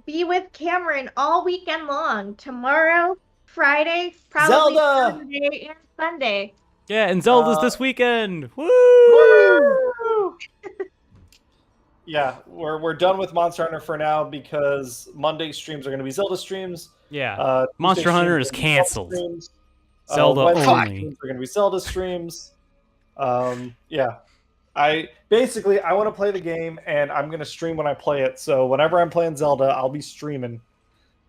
be with Cameron all weekend long. Tomorrow, Friday, probably Zelda! Saturday and Sunday. Yeah, and Zelda's this weekend. Woo! Woo! Yeah, we're done with Monster Hunter for now because Monday streams are going to be Zelda streams. Yeah, Monster Tuesday Hunter streams is are gonna be canceled. streams. Zelda Wednesday only. streams are going to be Zelda streams. Yeah. I want to play the game and I'm going to stream when I play it. So whenever I'm playing Zelda, I'll be streaming.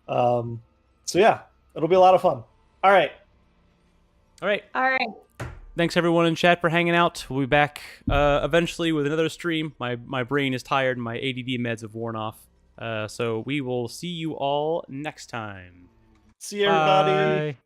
So yeah, it'll be a lot of fun. All right. All right. All right. Thanks everyone in chat for hanging out. We'll be back eventually with another stream. My brain is tired and my ADD meds have worn off. So we will see you all next time. See you, everybody. Bye.